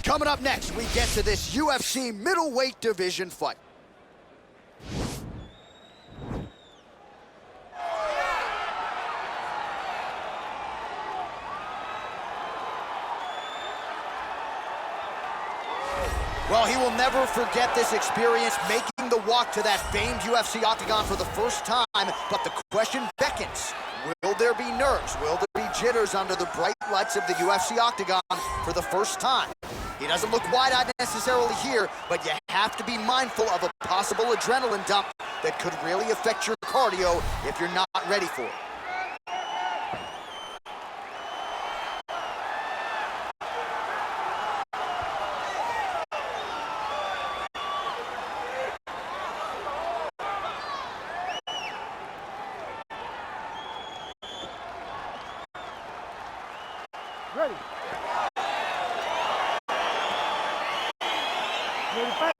Coming up next, we get to this UFC middleweight division fight. Well, he will never forget this experience, making the walk to that famed UFC octagon for the first time. But the question beckons, will there be nerves? Will there be jitters under the bright lights of the UFC octagon for the first time? He doesn't look wide-eyed necessarily here, but you have to be mindful of a possible adrenaline dump that could really affect your cardio if you're not ready for it. Ready. Ready, fight.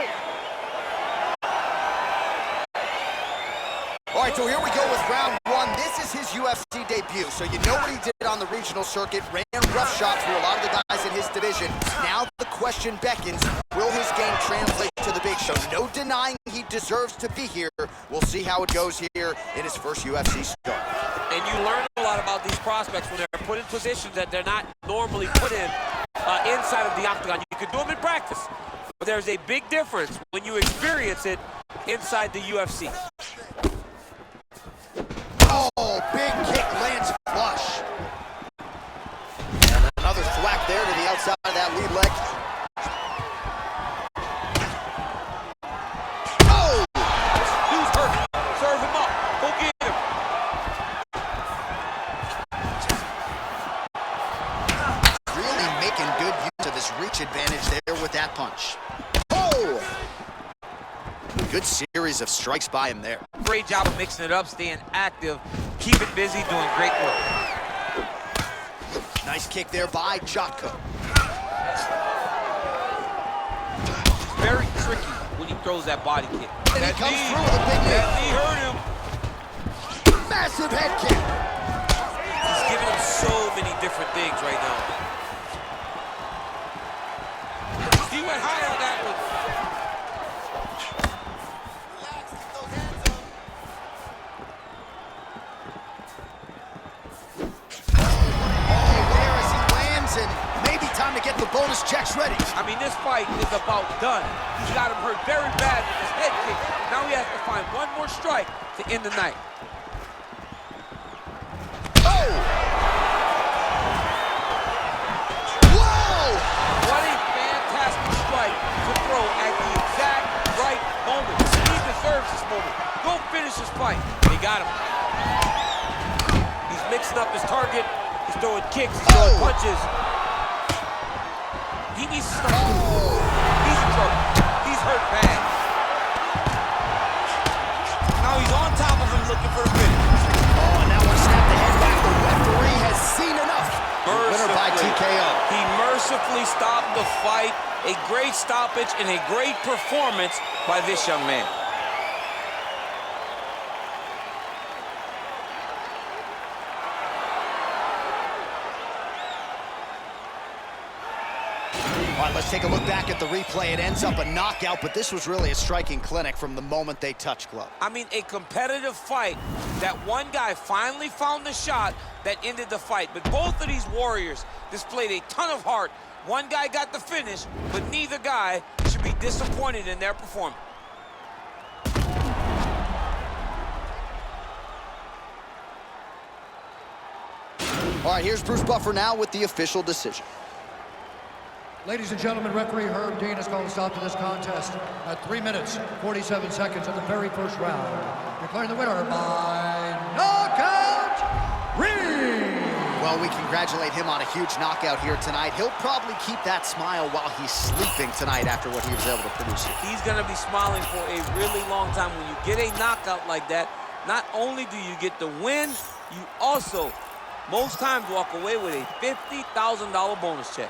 All right, so here we go with round one. This is his UFC debut, so you know what he did on the regional circuit, ran roughshod through a lot of the guys in his division. Now the question beckons, will his game translate to the big show? No denying he deserves to be here. We'll see how it goes here in his first UFC start. And you learn a lot about these prospects when they're put in positions that they're not normally put in inside of the octagon. You can do them in practice, but there's a big difference when you experience it inside the UFC. Oh, big kick lands flush. And another thwack there to the outside of that lead leg. Oh! Dude's hurt. Serve him up. Go get him. Really making good use of this reach advantage there with that punch. Oh! Good series of strikes by him there. Great job of mixing it up, staying active, keeping busy, doing great work. Nice kick there by Jotko. Very tricky when he throws that body kick. And that he comes knee, through with a big knee. that knee hurt him. Massive head kick. He's giving him so many different things right now. He went high on that one. Time to get the bonus checks ready. I mean, this fight is about done. He's got him hurt very bad with his head kick. Now he has to find one more strike to end the night. Oh! Whoa! What a fantastic strike to throw at the exact right moment. He deserves this moment. Go finish this fight. He got him. He's mixing up his target. He's throwing kicks. He's throwing punches. He needs to start. He's in trouble. He's hurt bad. Now he's on top of him looking for the finish. Oh, and now we're snapped the head back. The referee has seen enough. Winner by TKO. He mercifully stopped the fight. A great stoppage and a great performance by this young man. All right, let's take a look back at the replay. It ends up a knockout, but this was really a striking clinic from the moment they touched glove. I mean, a competitive fight that one guy finally found the shot that ended the fight. But both of these warriors displayed a ton of heart. One guy got the finish, but neither guy should be disappointed in their performance. All right, here's Bruce Buffer now with the official decision. Ladies and gentlemen, referee Herb Dean has called a stop to this contest at 3 minutes, 47 seconds of the very first round. Declaring the winner by knockout, Reed! Well, we congratulate him on a huge knockout here tonight. He'll probably keep that smile while he's sleeping tonight after what he was able to produce here. He's going to be smiling for a really long time. When you get a knockout like that, not only do you get the win, you also, most times, walk away with a $50,000 bonus check.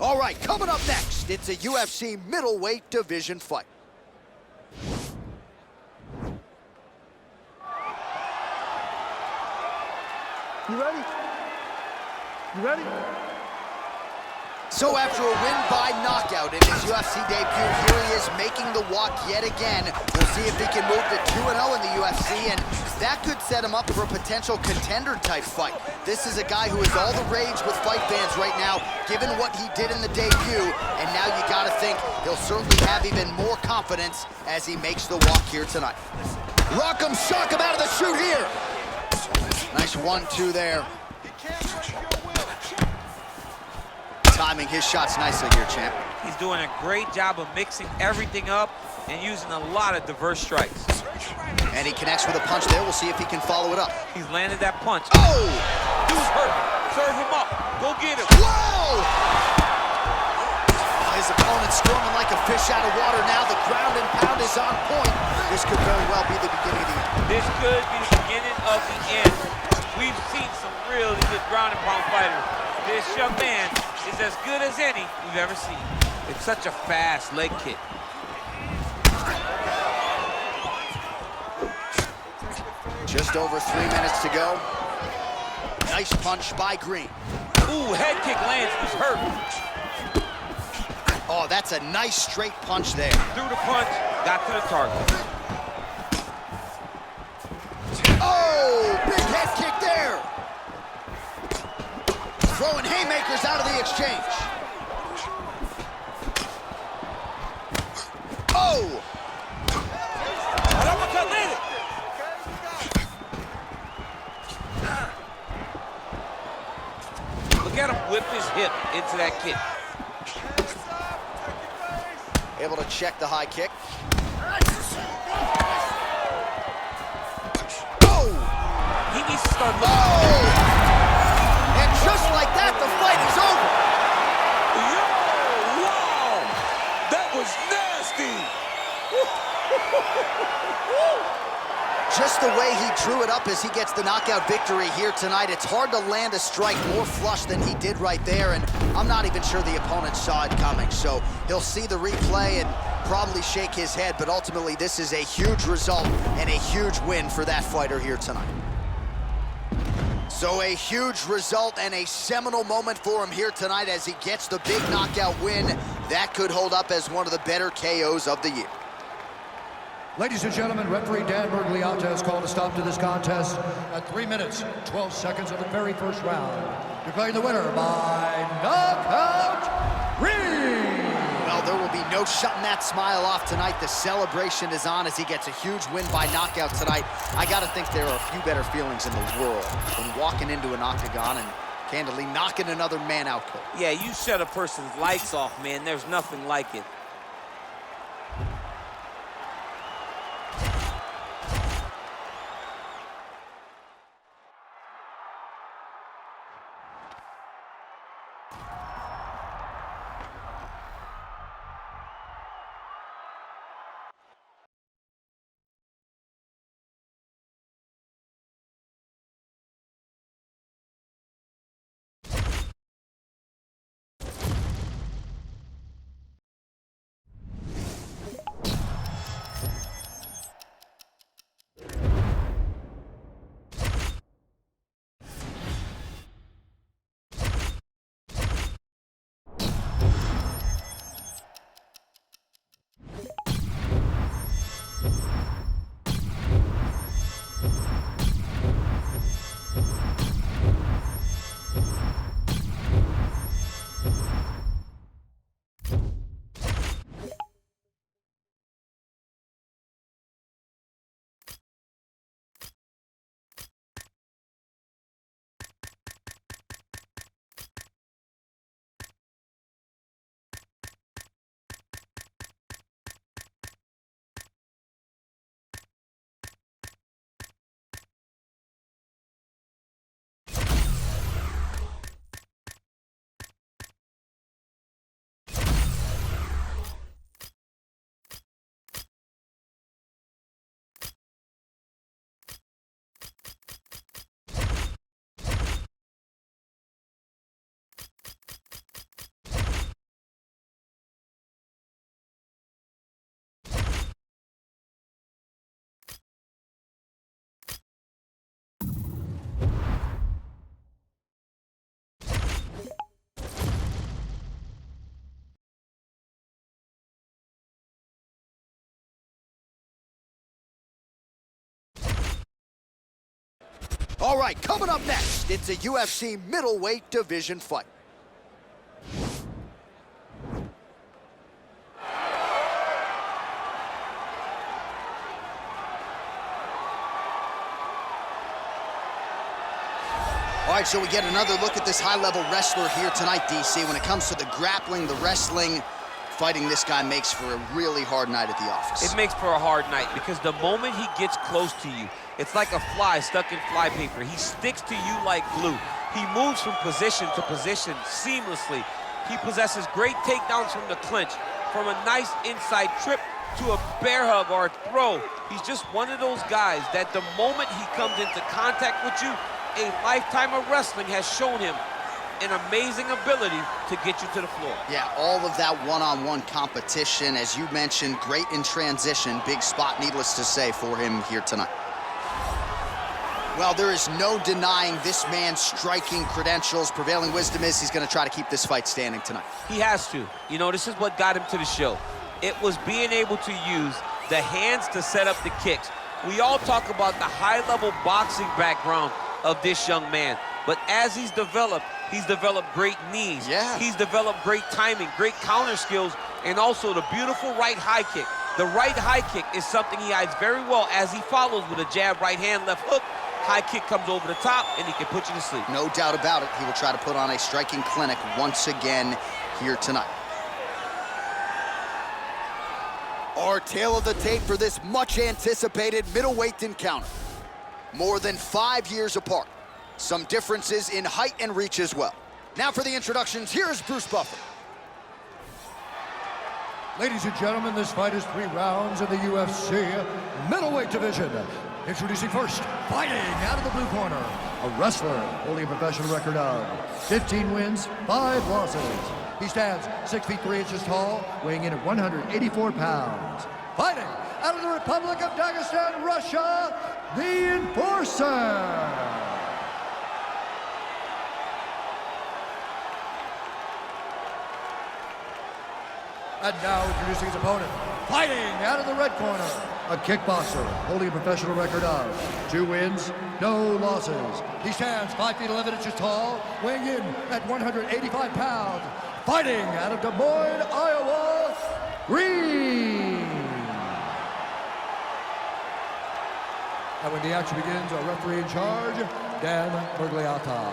All right, coming up next, it's a UFC middleweight division fight. You ready? You ready? So after a win by knockout in his UFC debut, here he is making the walk yet again. We'll see if he can move to 2-0 in the UFC, and that could set him up for a potential contender-type fight. This is a guy who is all the rage with fight fans right now, given what he did in the debut, and now you gotta think he'll certainly have even more confidence as he makes the walk here tonight. Rock him, shock him out of the chute here. Nice 1-2 there. Timing his shots nicely here, champ. He's doing a great job of mixing everything up and using a lot of diverse strikes. And he connects with a punch there. We'll see if he can follow it up. He's landed that punch. Oh! Dude's hurt. Serve him up. Go get him. Whoa! His opponent storming like a fish out of water now. The ground and pound is on point. This could very well be the beginning of the end. This could be the beginning of the end. We've seen some really good ground and pound fighters. This young man is as good as any we've ever seen. It's such a fast leg kick. Just over 3 minutes to go. Nice punch by Green. Ooh, head kick lands. He's hurt. Oh, that's a nice straight punch there. Threw the punch, got to the target. Oh, big head kick there. Throwing haymakers out of the exchange. Oh! Look at him whip his hip into that kick. Able to check the high kick. Oh! He needs to start looking. Oh! And just like that, the fight is over. Yo, wow! That was nasty! Just the way he drew it up as he gets the knockout victory here tonight, it's hard to land a strike more flush than he did right there, and I'm not even sure the opponent saw it coming, so he'll see the replay and probably shake his head, but ultimately this is a huge result and a huge win for that fighter here tonight. So a huge result and a seminal moment for him here tonight as he gets the big knockout win. That could hold up as one of the better KOs of the year. Ladies and gentlemen, referee Dan Bergliata has called a stop to this contest at 3 minutes, 12 seconds of the very first round. Declaring the winner by knockout, Reed! Well, there will be no shutting that smile off tonight. The celebration is on as he gets a huge win by knockout tonight. I gotta think there are a few better feelings in the world than walking into an octagon and candidly knocking another man out cold. Yeah, you shut a person's lights off, man. There's nothing like it. All right, coming up next, it's a UFC middleweight division fight. All right, so we get another look at this high-level wrestler here tonight, DC. When it comes to the grappling, the wrestling, fighting this guy makes for a really hard night at the office. It makes for a hard night because the moment he gets close to you, it's like a fly stuck in flypaper. He sticks to you like glue. He moves from position to position seamlessly. He possesses great takedowns from the clinch, from a nice inside trip to a bear hug or a throw. He's just one of those guys that the moment he comes into contact with you, a lifetime of wrestling has shown him an amazing ability to get you to the floor. Yeah, all of that one-on-one competition, as you mentioned, great in transition. Big spot, needless to say, for him here tonight. Well, there is no denying this man's striking credentials. Prevailing wisdom is he's going to try to keep this fight standing tonight. He has to. You know, this is what got him to the show. It was being able to use the hands to set up the kicks. We all talk about the high-level boxing background of this young man, but as he's developed great knees. Yeah. He's developed great timing, great counter skills, and also the beautiful right high kick. The right high kick is something he hides very well as he follows with a jab, right hand, left hook. High kick comes over the top, and he can put you to sleep. No doubt about it. He will try to put on a striking clinic once again here tonight. Our tale of the tape for this much-anticipated middleweight encounter. More than 5 years apart. Some differences in height and reach as well. Now for the introductions, here's Bruce Buffer. Ladies and gentlemen, this fight is 3 rounds in the UFC middleweight division. Introducing first, fighting out of the blue corner, a wrestler holding a professional record of 15 wins, 5 losses. He stands 6 feet 3 inches tall, weighing in at 184 pounds. Fighting out of the Republic of Dagestan, Russia, the Enforcer. And now introducing his opponent, fighting out of the red corner, a kickboxer holding a professional record of 2 wins, no losses. He stands 5 feet 11 inches tall, weighing in at 185 pounds. Fighting out of Des Moines, Iowa, Green. And when the action begins, our referee in charge, Dan Mergliata.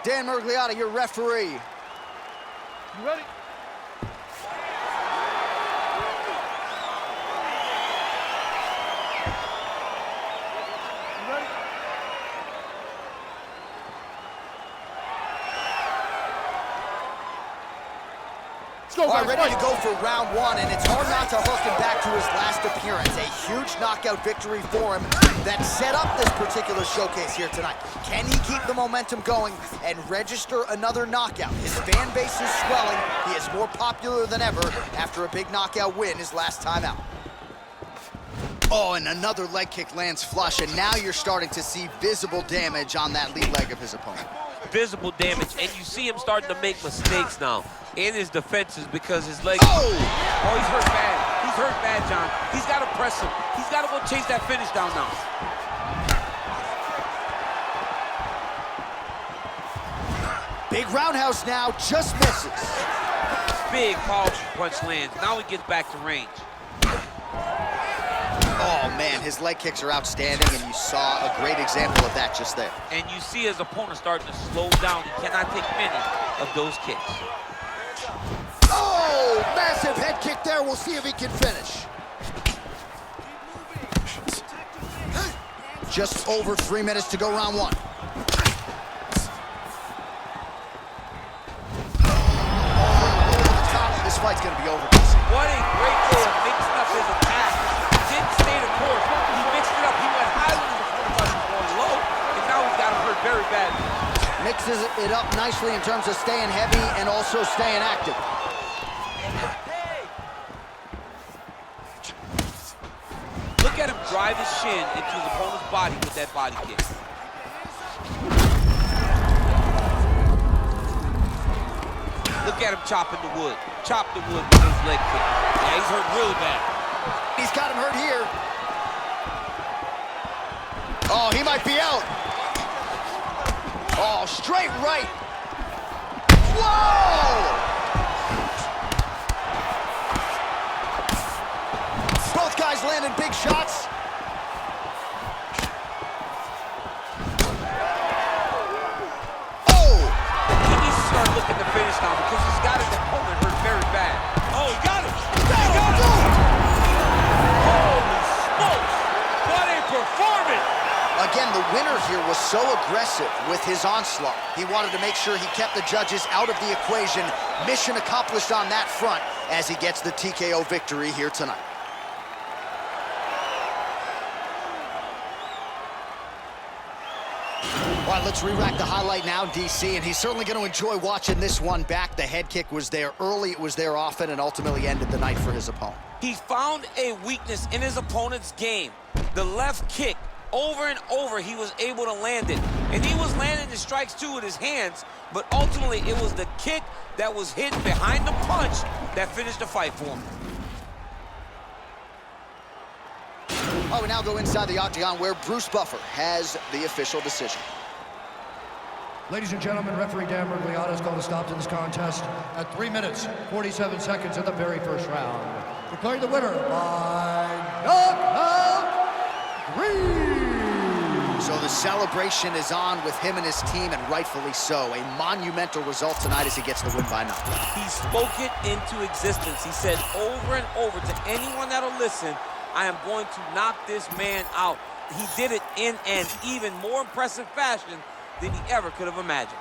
Dan Mergliata, your referee. You ready? All right, ready to go for round 1, and it's hard not to hook him back to his last appearance. A huge knockout victory for him that set up this particular showcase here tonight. Can he keep the momentum going and register another knockout? His fan base is swelling. He is more popular than ever after a big knockout win his last time out. Oh, and another leg kick lands flush, and now you're starting to see visible damage on that lead leg of his opponent. Visible damage, and you see him starting to make mistakes now in his defenses because his legs... Oh, he's hurt bad. He's hurt bad, John. He's got to press him. He's got to go chase that finish down now. Big roundhouse now, just misses. Big powerful punch lands. Now he gets back to range. Oh, man, his leg kicks are outstanding, and you saw a great example of that just there. And you see his opponent starting to slow down. He cannot take many of those kicks. Oh, massive head kick there. We'll see if he can finish. Just over 3 minutes to go round 1. This fight's going to be over. What a great way of mixing up his attack. Didn't stay the course. He mixed it up. He went high when the front was going low, and now he's got him hurt very badly. Mixes it up nicely in terms of staying heavy and also staying active. Look at him drive his shin into his opponent's body with that body kick. Look at him chopping the wood. Chop the wood with his leg kick. Yeah, he's hurt really bad. He's got him hurt here. Oh, he might be out. Oh, straight right. Whoa! Both guys landing big shots. Oh! He needs to start looking to finish now because he's got his opponent hurt very bad. Oh, he got it! He got it! Holy smokes! What a performance! Again, the winner here was so aggressive with his onslaught. He wanted to make sure he kept the judges out of the equation. Mission accomplished on that front as he gets the TKO victory here tonight. All right, let's re-rack the highlight now, DC, and he's certainly going to enjoy watching this one back. The head kick was there early, it was there often, and ultimately ended the night for his opponent. He found a weakness in his opponent's game. The left kick, over and over, he was able to land it. And he was landing the strikes, too, with his hands, but ultimately it was the kick that was hidden behind the punch that finished the fight for him. Oh, we now go inside the octagon where Bruce Buffer has the official decision. Ladies and gentlemen, referee Dan Mergliata has called a stop to this contest at 3 minutes, 47 seconds of the very first round. Declaring the winner by knockout, 3. So the celebration is on with him and his team, and rightfully so. A monumental result tonight as he gets the win by knockout. He spoke it into existence. He said over and over to anyone that'll listen, I am going to knock this man out. He did it in an even more impressive fashion than he ever could have imagined.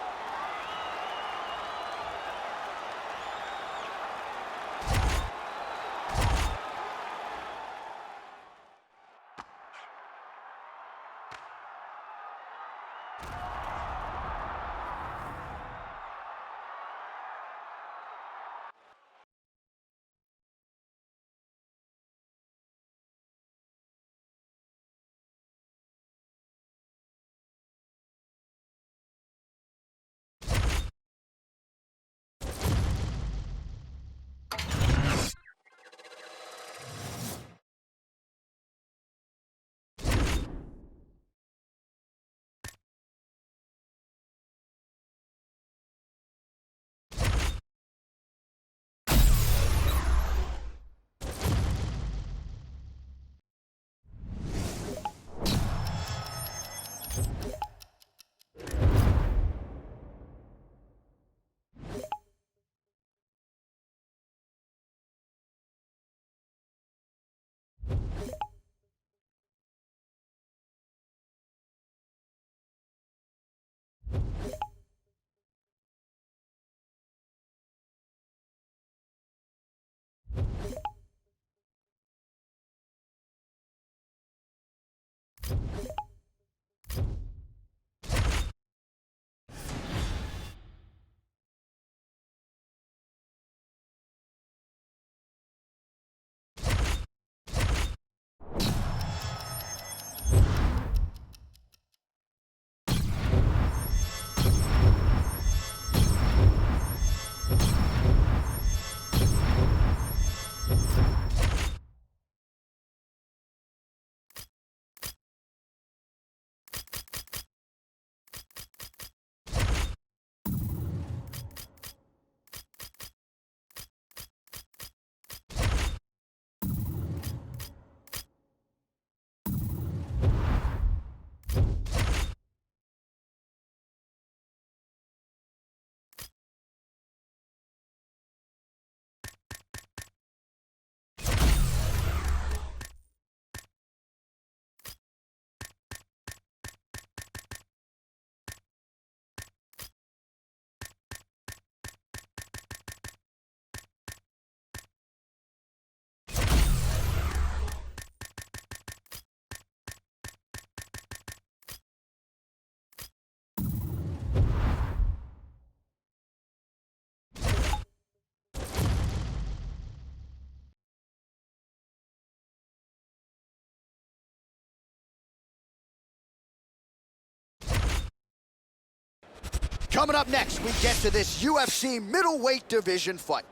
Coming up next, we get to this UFC middleweight division fight.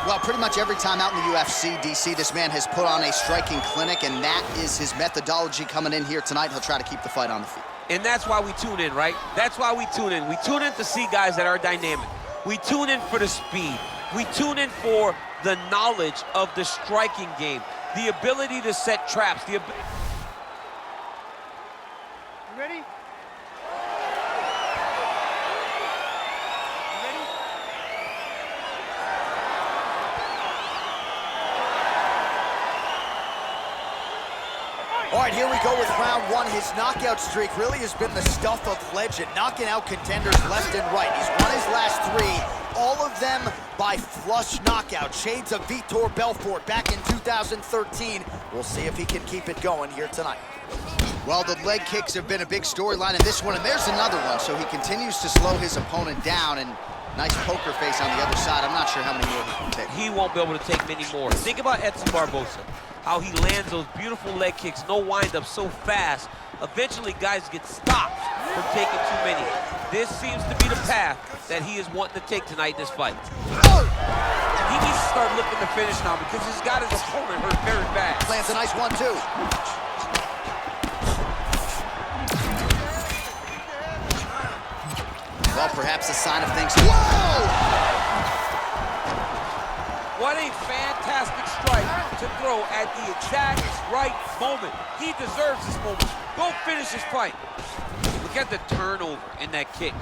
Well, pretty much every time out in the UFC, DC, this man has put on a striking clinic, and that is his methodology coming in here tonight. He'll try to keep the fight on the feet. And that's why we tune in, right? That's why we tune in. We tune in to see guys that are dynamic. We tune in for the speed. We tune in for the knowledge of the striking game, the ability to set traps. You ready? All right, here we go with round one. His knockout streak really has been the stuff of legend, knocking out contenders left and right. He's won his last three, all of them by flush knockout. Shades of Vitor Belfort back in 2013. We'll see if he can keep it going here tonight. Well, the leg kicks have been a big storyline in this one, and there's another one. So he continues to slow his opponent down, and nice poker face on the other side. I'm not sure how many more he can take. He won't be able to take many more. Think about Edson Barboza, how he lands those beautiful leg kicks, no windup, so fast. Eventually, guys get stopped from taking too many. This seems to be the path that he is wanting to take tonight in this fight. He needs to start looking to finish now because he's got his opponent hurt very bad. Lands a nice 1-2. Well, perhaps a sign of things. Whoa! What a fantastic strike to throw at the exact right moment. He deserves this moment. Go finish his fight. Look at the turnover in that kick.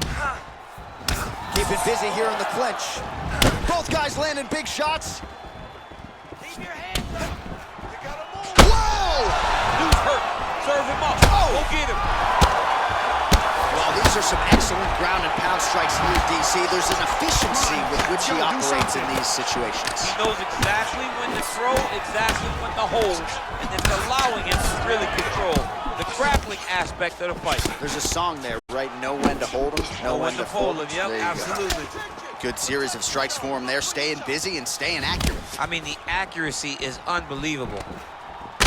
Keep it busy here in the clinch. Both guys landing big shots. Keep your hands up. You gotta move. Whoa! Dude's hurt. Serve him up. Oh! Go get him. Well, these are some excellent ground and pound strikes here, DC. There's an efficiency with which he operates in these situations. He knows exactly when to throw, exactly when to hold, and it's allowing him to really control the grappling aspect of the fight. There's a song there, right? Know when to hold him, know when to fold him. Yep, There you go. absolutely. Good series of strikes for him there, staying busy and staying accurate. I mean, the accuracy is unbelievable.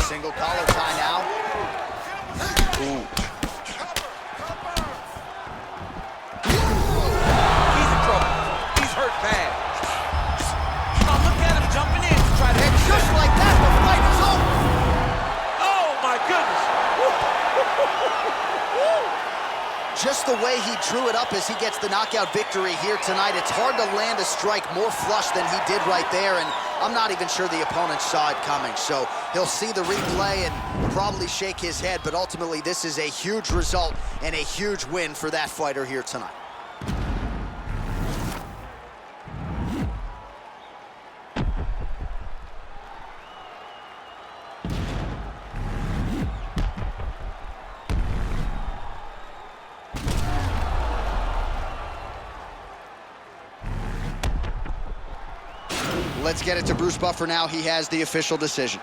Single collar tie now. Ooh. He's in trouble. He's hurt bad. Oh, look at him jumping in to try to And just like that, the fight is over. Oh, my goodness. Just the way he drew it up as he gets the knockout victory here tonight. It's hard to land a strike more flush than he did right there, and I'm not even sure the opponent saw it coming. So he'll see the replay and probably shake his head, but ultimately this is a huge result and a huge win for that fighter here tonight. Let's get it to Bruce Buffer now. He has the official decision.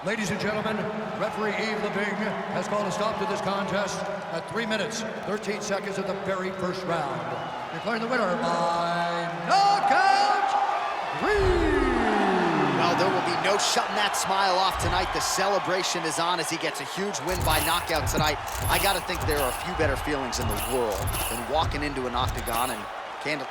Ladies and gentlemen, referee Yves Leving has called a stop to this contest at 3 minutes, 13 seconds of the very first round. Declaring the winner by knockout, Well, there will be no shutting that smile off tonight. The celebration is on as he gets a huge win by knockout tonight. I got to think there are a few better feelings in the world than walking into an octagon and candle.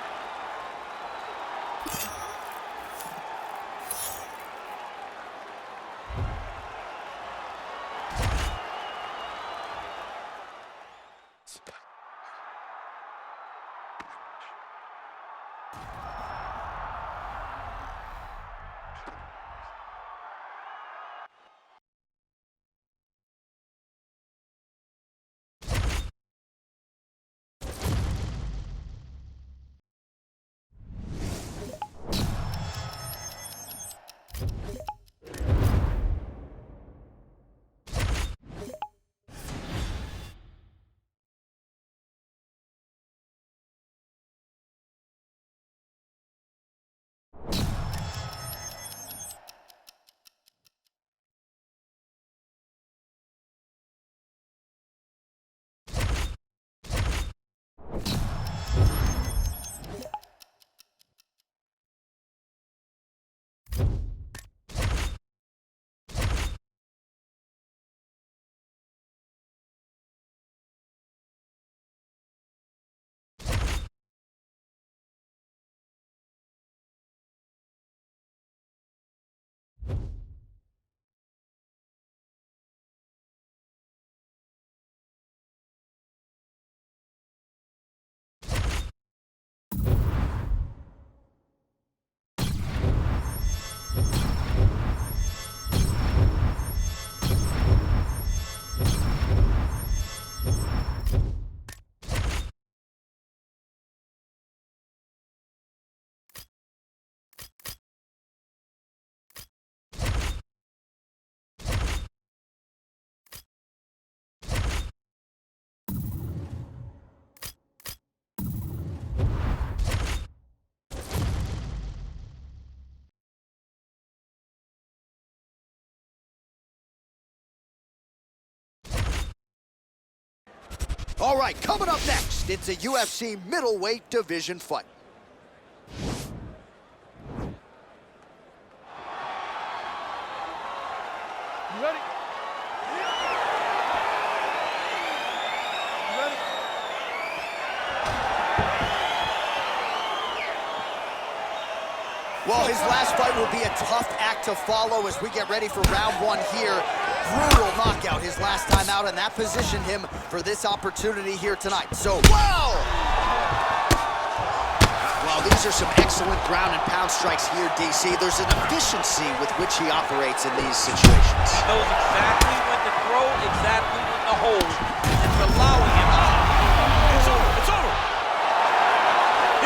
All right, coming up next, it's a UFC middleweight division fight. You ready? You ready? Well, his last fight will be a tough act to follow as we get ready for round one here. Brutal knockout his last time out, and that positioned him for this opportunity here tonight. So, wow! Well, these are some excellent ground and pound strikes here, DC. There's an efficiency with which he operates in these situations. He knows exactly when to throw, exactly when to hold, and it's allowing him. It's over, it's over.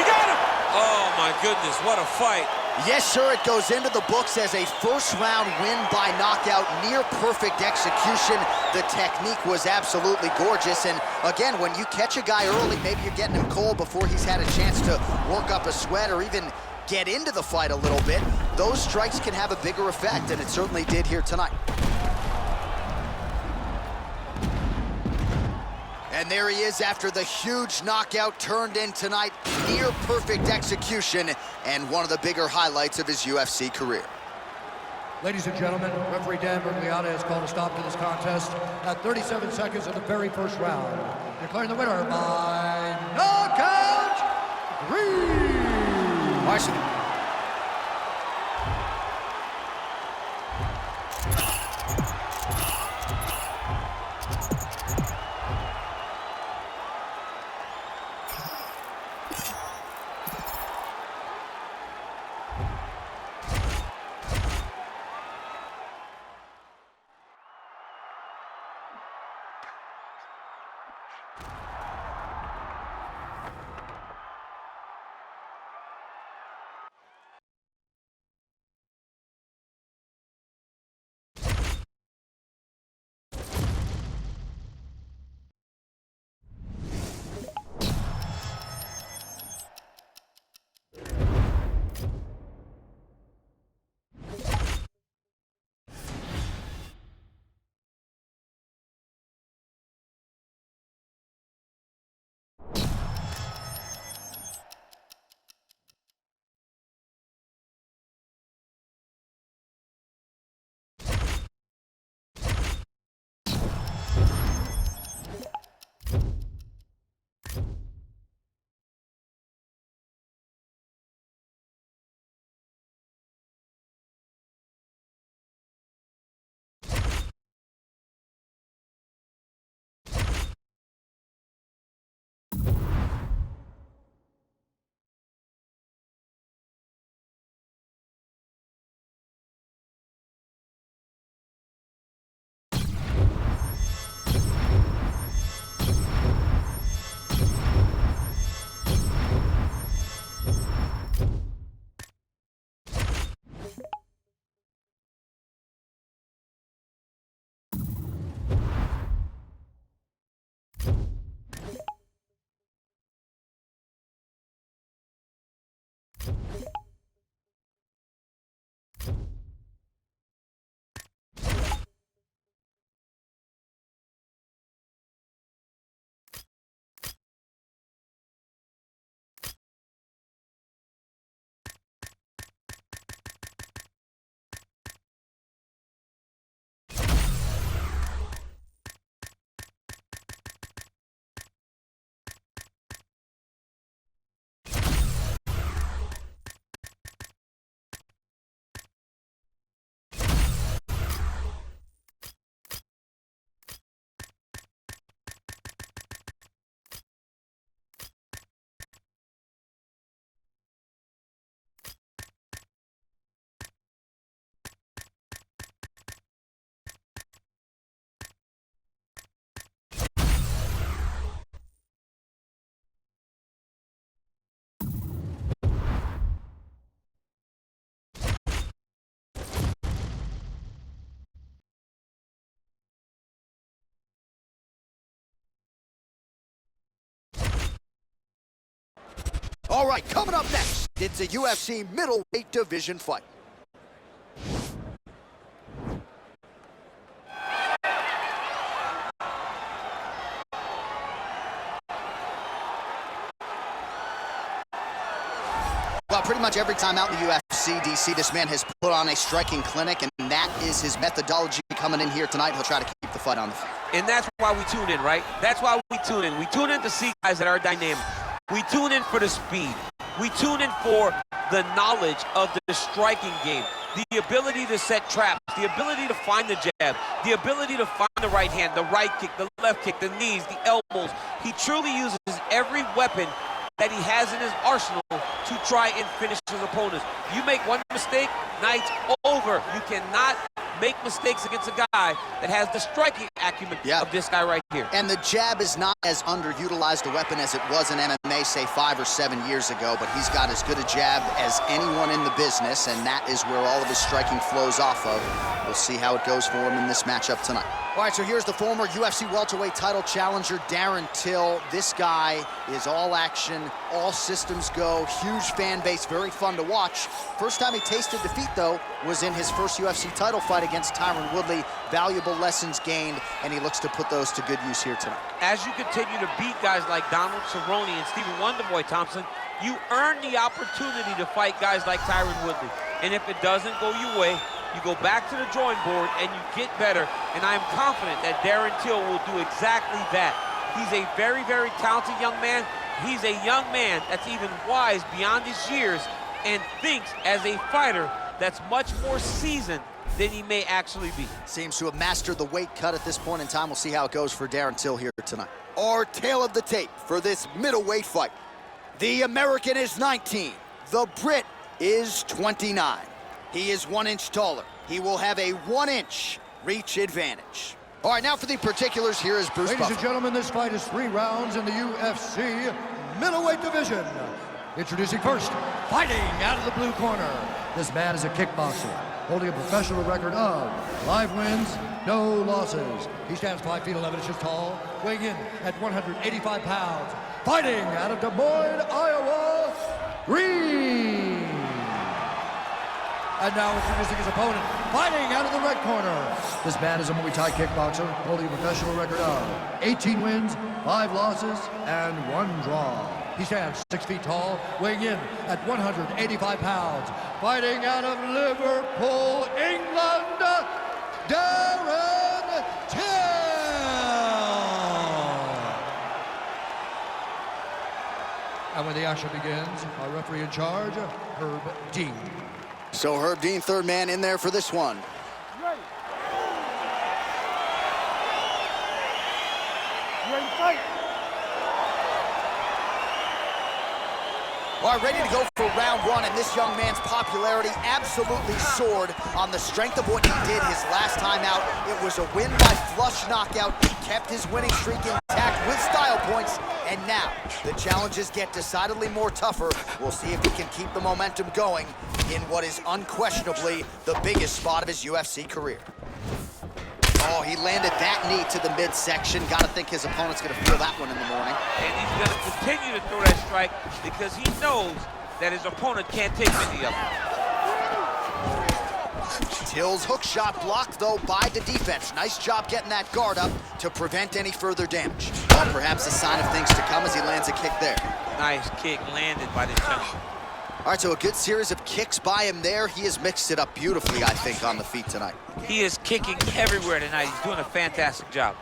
He got him. Oh, my goodness, what a fight. Yes, sir, it goes into the books as a first-round win by knockout, near-perfect execution. The technique was absolutely gorgeous, and again, when you catch a guy early, maybe you're getting him cold before he's had a chance to work up a sweat or even get into the fight a little bit. Those strikes can have a bigger effect, and it certainly did here tonight. And there he is after the huge knockout turned in tonight. Near perfect execution and one of the bigger highlights of his UFC career. Ladies and gentlemen, referee Dan Bergliotta has called a stop to this contest at 37 seconds of the very first round. Declaring the winner by knockout, Green. Marcy. All right, coming up next, it's a UFC middleweight division fight. Well, pretty much every time out in the UFC, DC, this man has put on a striking clinic, and that is his methodology coming in here tonight. He'll try to keep the fight on the field. And that's why we tune in, right? That's why we tune in. We tune in to see guys that are dynamic. We tune in for the speed. We tune in for the knowledge of the striking game, the ability to set traps, the ability to find the jab, the ability to find the right hand, the right kick, the left kick, the knees, the elbows. He truly uses every weapon that he has in his arsenal to try and finish his opponents. You make one mistake, night's over. You cannot make mistakes against a guy that has the striking acumen of this guy right here. And the jab is not as underutilized a weapon as it was in MMA, say 5 or 7 years ago, but he's got as good a jab as anyone in the business, and that is where all of his striking flows off of. We'll see how it goes for him in this matchup tonight. All right, so here's the former UFC welterweight title challenger, Darren Till. This guy is all action, all systems go, huge fan base, very fun to watch. First time he tasted defeat, though, was in his first UFC title fight against Tyron Woodley. Valuable lessons gained, and he looks to put those to good use here tonight. As you continue to beat guys like Donald Cerrone and Stephen Wonderboy Thompson, you earn the opportunity to fight guys like Tyron Woodley. And if it doesn't go your way, you go back to the drawing board and you get better, and I am confident that Darren Till will do exactly that. He's a very, very talented young man. He's a young man that's even wise beyond his years and thinks as a fighter that's much more seasoned than he may actually be. Seems to have mastered the weight cut at this point in time. We'll see how it goes for Darren Till here tonight. Our tail of the tape for this middleweight fight. The American is 19. The Brit is 29. He is 1 inch taller. He will have a 1 inch reach advantage. All right, now for the particulars, here is Bruce Ladies Buffer. and gentlemen, this fight is 3 rounds in the UFC middleweight division. Introducing first, fighting out of the blue corner. This man is a kickboxer, holding a professional record of 5 wins, no losses. He stands 5 feet 11 inches tall, weighing in at 185 pounds. Fighting out of Des Moines, Iowa, Green. And now introducing his opponent, fighting out of the red corner. This man is a Muay Thai kickboxer, holding a professional record of 18 wins, 5 losses, and 1 draw. He stands 6 feet tall, weighing in at 185 pounds. Fighting out of Liverpool, England, Darren Till. And when the action begins, our referee in charge, Herb Dean. So Herb Dean, third man in there for this one. Ready. You ready to fight? All right, ready to go for round 1, and this young man's popularity absolutely soared on the strength of what he did his last time out. It was a win by flush knockout. He kept his winning streak intact with style points, and now the challenges get decidedly more tougher. We'll see if he can keep the momentum going in what is unquestionably the biggest spot of his UFC career. Oh, he landed that knee to the midsection. Gotta think his opponent's gonna feel that one in the morning. And he's going to continue to throw that strike because he knows that his opponent can't take many of them. Till's hook shot blocked, though, by the defense. Nice job getting that guard up to prevent any further damage. Well, perhaps a sign of things to come as he lands a kick there. Nice kick landed by this gentleman. All right, so a good series of kicks by him there. He has mixed it up beautifully, I think, on the feet tonight. He is kicking everywhere tonight. He's doing a fantastic job.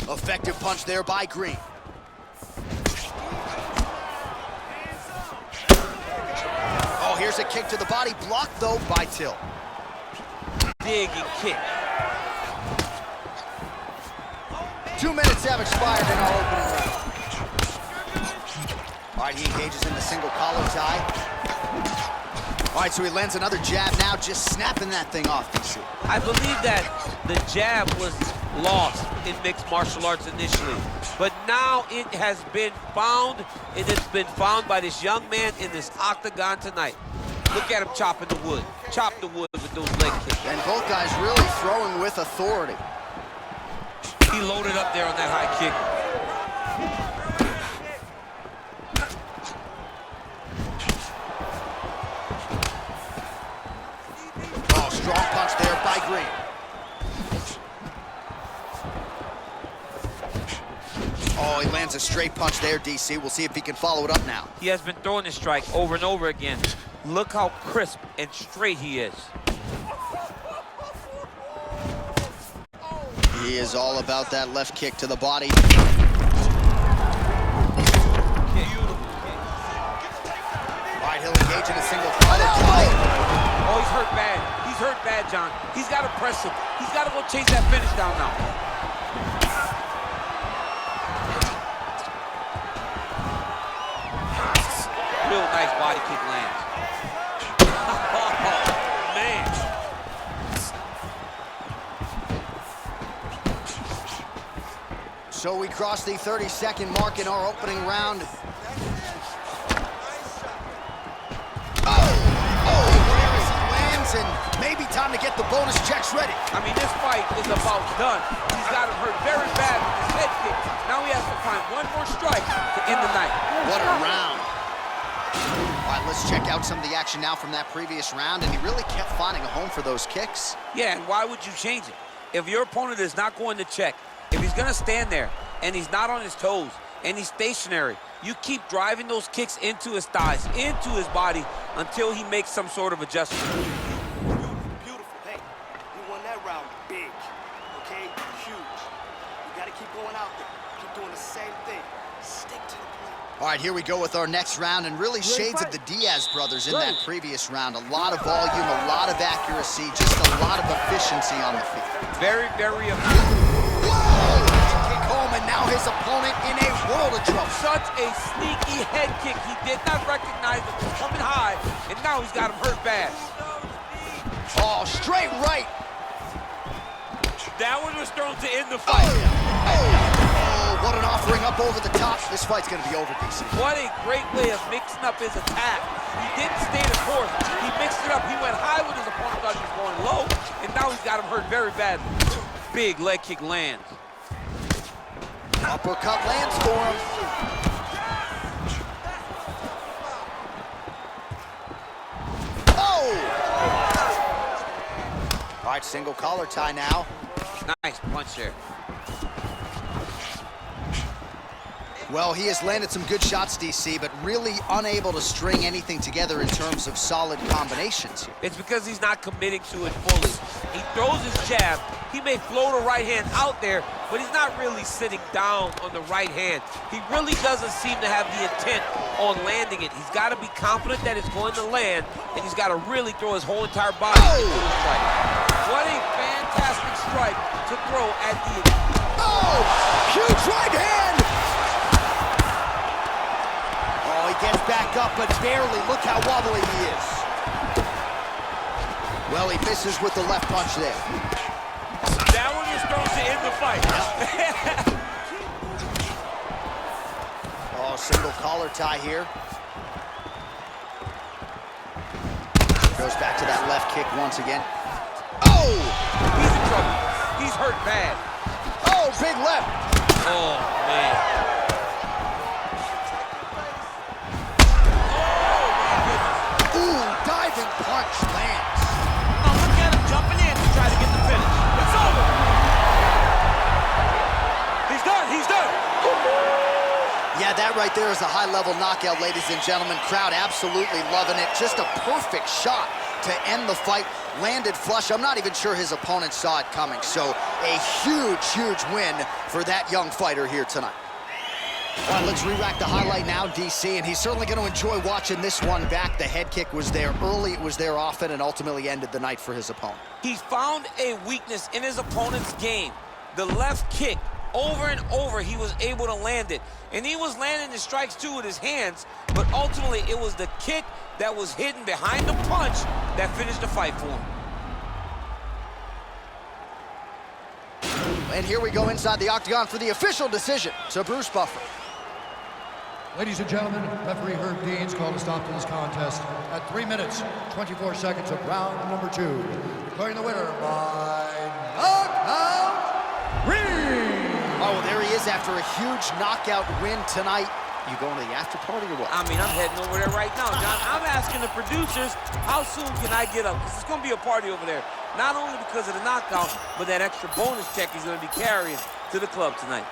Effective punch there by Green. Oh, here's a kick to the body, blocked, though, by Till. Dig and kick. 2 minutes have expired in our opening round. All right, he engages in the single collar tie. All right, so he lands another jab now, just snapping that thing off, DC. I believe that the jab was lost in mixed martial arts initially, but now it has been found, and it's been found by this young man in this octagon tonight. Look at him chopping the wood. Chop the wood with those leg kicks. And both guys really throwing with authority. He loaded up there on that high kick. Oh, strong punch there by Green. Oh, he lands Lands a straight punch there, DC. We'll see if he can follow it up now. He has been throwing this strike over and over again. Look how crisp and straight he is. He is all about that left kick to the body. All right, he'll engage in a single collar tie. Oh, he's hurt bad. He's hurt bad, John. He's got to press him. He's got to go chase that finish down now. Real nice body kick lands. Oh, man. So we cross the 30-second mark in our opening round. And maybe time to get the bonus checks ready. I mean, this fight is about done. He's got him hurt very bad with his head kick. Now he has to find one more strike to end the night. What a round. All right, let's check out some of the action now from that previous round, and he really kept finding a home for those kicks. Yeah, and why would you change it? If your opponent is not going to check, if he's going to stand there and he's not on his toes and he's stationary, you keep driving those kicks into his thighs, into his body, until he makes some sort of adjustment. Beautiful. Hey, you won that round big, okay? Huge. You got to keep going out there. Keep doing the same thing. Stick to the plan. All right, here we go with our next round, and really shades of the Diaz brothers in that previous round. A lot of volume, a lot of accuracy, just a lot of efficiency on the feet. Very, very effective. Kick home, and now his opponent in a world of trouble. Such a sneaky head kick. He did not recognize it was coming high, and now he's got him hurt bad. Oh, straight right. That one was thrown to end the fight. Oh, what an offering up over the top. This fight's going to be over, DC. What a great way of mixing up his attack. He didn't stay the course. He mixed it up. He went high when his opponent thought he was going low, and now he's got him hurt very badly. Big leg kick lands. Uppercut lands for him. Oh! All right, single collar tie now. Nice punch there. Well, he has landed some good shots, DC, but really unable to string anything together in terms of solid combinations here. It's because he's not committing to it fully. He throws his jab. He may float a right hand out there, but he's not really sitting down on the right hand. He really doesn't seem to have the intent on landing it. He's got to be confident that it's going to land, and he's got to really throw his whole entire body into the strike. What a fantastic strike to throw at the... Oh! Huge right hand! Oh, he gets back up, but barely. Look how wobbly he is. Well, he misses with the left punch there. That one was thrown to end the fight. Oh, single collar tie here. Goes back to that left kick once again. Oh! He's in trouble. He's hurt bad. Oh, big left. Oh, man. Ooh, diving punch lands. Oh, look at him jumping in to try to get the finish. It's over. He's done. He's done. Yeah, that right there is a high-level knockout, ladies and gentlemen. Crowd absolutely loving it. Just a perfect shot to end the fight. Landed flush. I'm not even sure his opponent saw it coming. So a huge, huge win for that young fighter here tonight. All right, let's re-rack the highlight now, DC, and he's certainly going to enjoy watching this one back. The head kick was there early, it was there often, and ultimately ended the night for his opponent. He's found a weakness in his opponent's game. The left kick, over and over, he was able to land it. And he was landing the strikes, too, with his hands, but ultimately it was the kick that was hidden behind the punch that finished the fight for him. And here we go inside the octagon for the official decision to Bruce Buffer. Ladies and gentlemen, referee Herb Dean's called a stop to this contest at 3 minutes, 24 seconds of round number 2. Declaring the winner by knockout, Reed! Oh, well, there he is after a huge knockout win tonight. You going to the after party or what? I mean, I'm heading over there right now, John. I'm asking the producers, how soon can I get up? Because it's going to be a party over there. Not only because of the knockout, but that extra bonus check he's going to be carrying to the club tonight.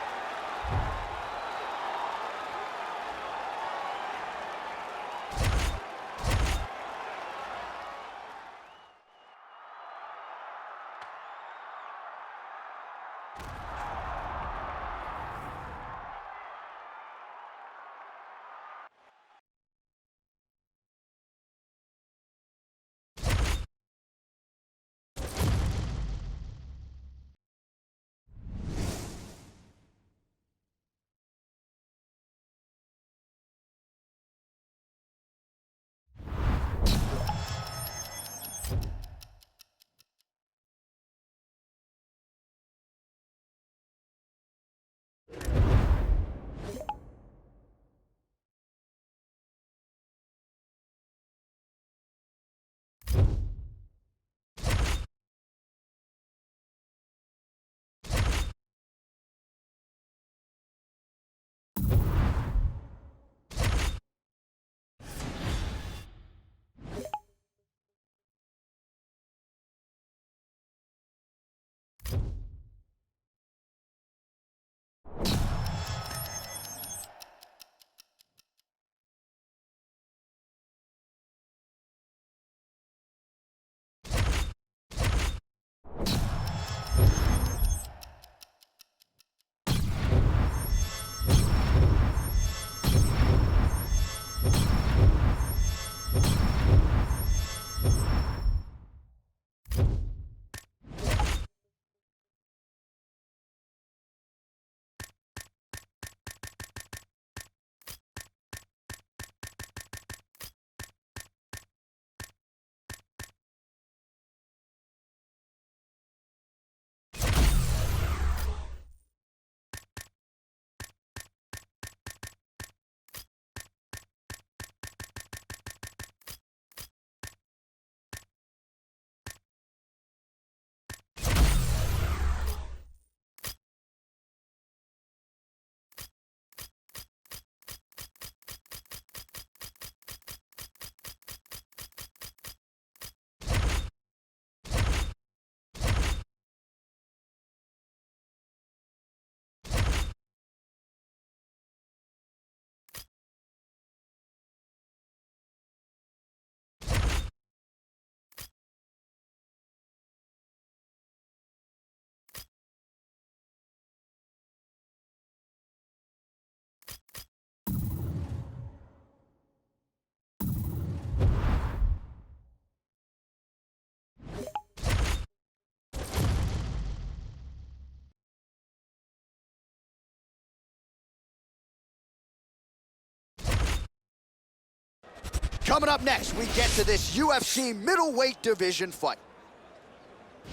Coming up next, we get to this UFC middleweight division fight.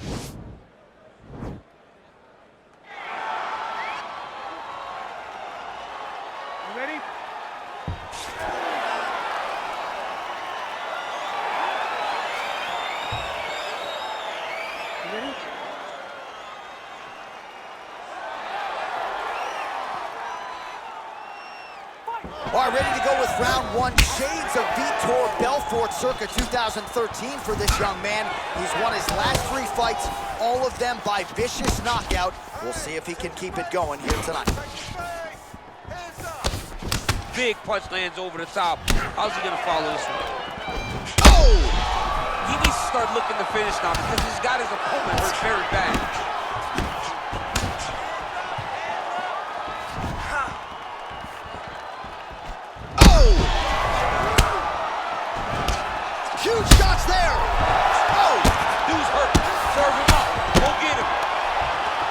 You ready? You ready? All right, ready to go with round one. Shades of Vitor Belfort circa 2013 for this young man. He's won his last 3 fights, all of them by vicious knockout. We'll see if he can keep it going here tonight. Big punch lands over the top. How's he gonna follow this one? Oh! He needs to start looking to finish now because he's got his opponent hurt very bad. Huge shots there. Oh! Dude's hurt. Serve him up. Go get him.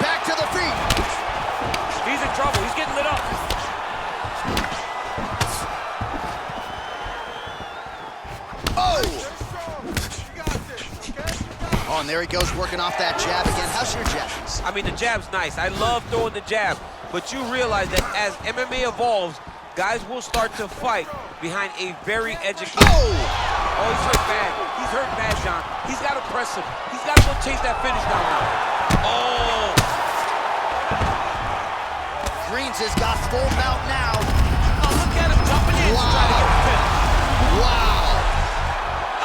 Back to the feet. He's in trouble. He's getting lit up. Oh! Oh, and there he goes working off that jab again. How's your jab? I mean, the jab's nice. I love throwing the jab. But you realize that as MMA evolves, guys will start to fight behind a very educated... Oh, he's hurt bad. He's hurt bad, John. He's got to press him. He's got to go chase that finish down now. Oh! Greens has got full mount now. Oh, look at him jumping in to try to get the finish. Wow.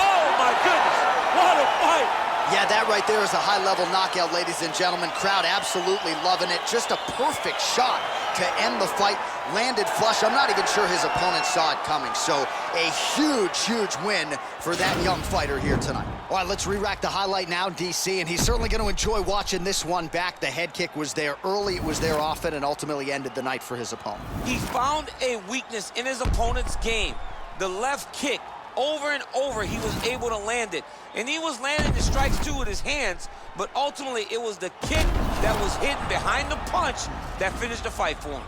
Oh, my goodness. What a fight. Yeah, that right there is a high-level knockout, ladies and gentlemen. Crowd absolutely loving it. Just a perfect shot to end the fight. Landed flush. I'm not even sure his opponent saw it coming. So a huge, huge win for that young fighter here tonight. All right, let's re-rack the highlight now, DC, and he's certainly going to enjoy watching this one back. The head kick was there early, it was there often, and ultimately ended the night for his opponent. He found a weakness in his opponent's game. The left kick. Over and over, he was able to land it. And he was landing the strikes, too, with his hands. But ultimately, it was the kick that was hidden behind the punch that finished the fight for him.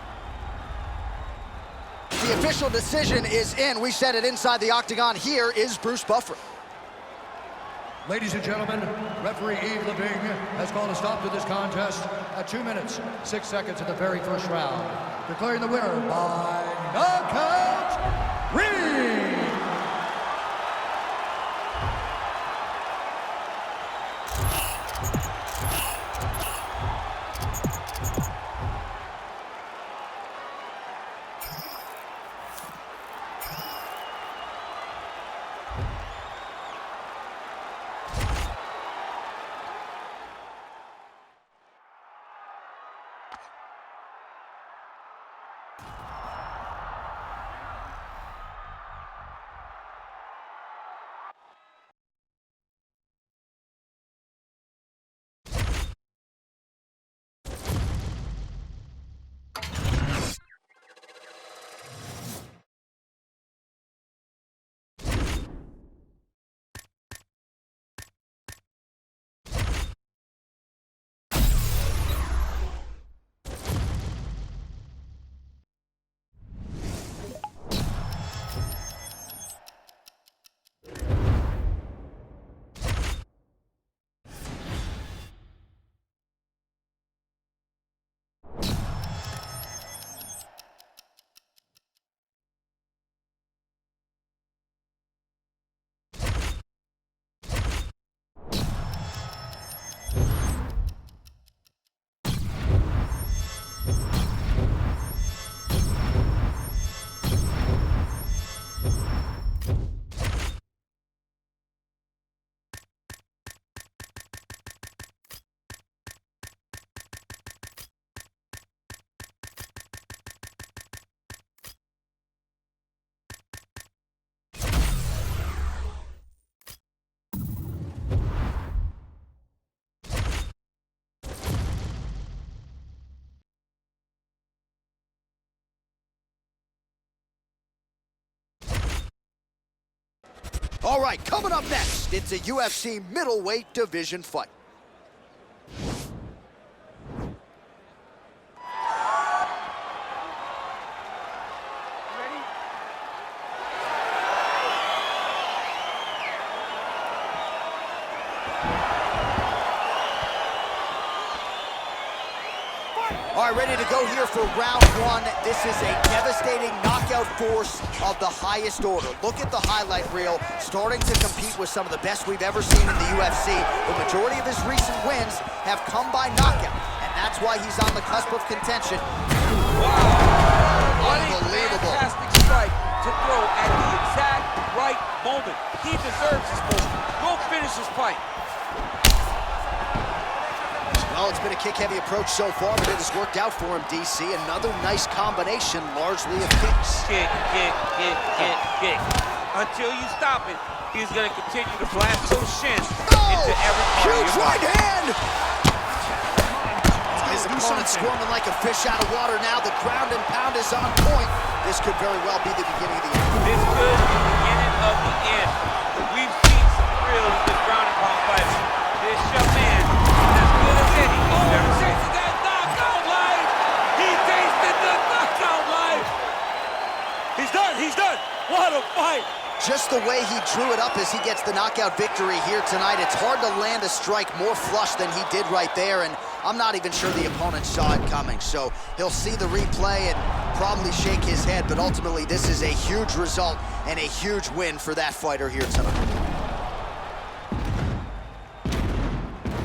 The official decision is in. We said it inside the octagon. Here is Bruce Buffer. Ladies and gentlemen, referee Yves Leving has called a stop to this contest at 2 minutes, 6 seconds of the very first round, declaring the winner by knockout, Reed. All right, coming up next, it's a UFC middleweight division fight. All right, ready to go here for round one. This is a devastating knockout force of the highest order. Look at the highlight reel, starting to compete with some of the best we've ever seen in the UFC. The majority of his recent wins have come by knockout, and that's why he's on the cusp of contention. Wow! Unbelievable. Fantastic strike to throw at the exact right moment. He deserves this moment. Go finish this fight. Well, it's been a kick-heavy approach so far, but it has worked out for him, DC. Another nice combination, largely of kicks. Kick, kick, kick, kick, kick. Until you stop it, he's going to continue to blast those shins into every part of huge your right body. hand! His opponent squirming like a fish out of water now. The ground and pound is on point. This could very well be the beginning of the end. This could be the beginning of the end. We've seen some really good ground and pound fighters. This young man is as good as any. Oh, he tasted that knockout life! He tasted the knockout life! He's done, he's done! What a fight! Just the way he drew it up as he gets the knockout victory here tonight. It's hard to land a strike more flush than he did right there, and I'm not even sure the opponent saw it coming. So he'll see the replay and probably shake his head, but ultimately this is a huge result and a huge win for that fighter here tonight.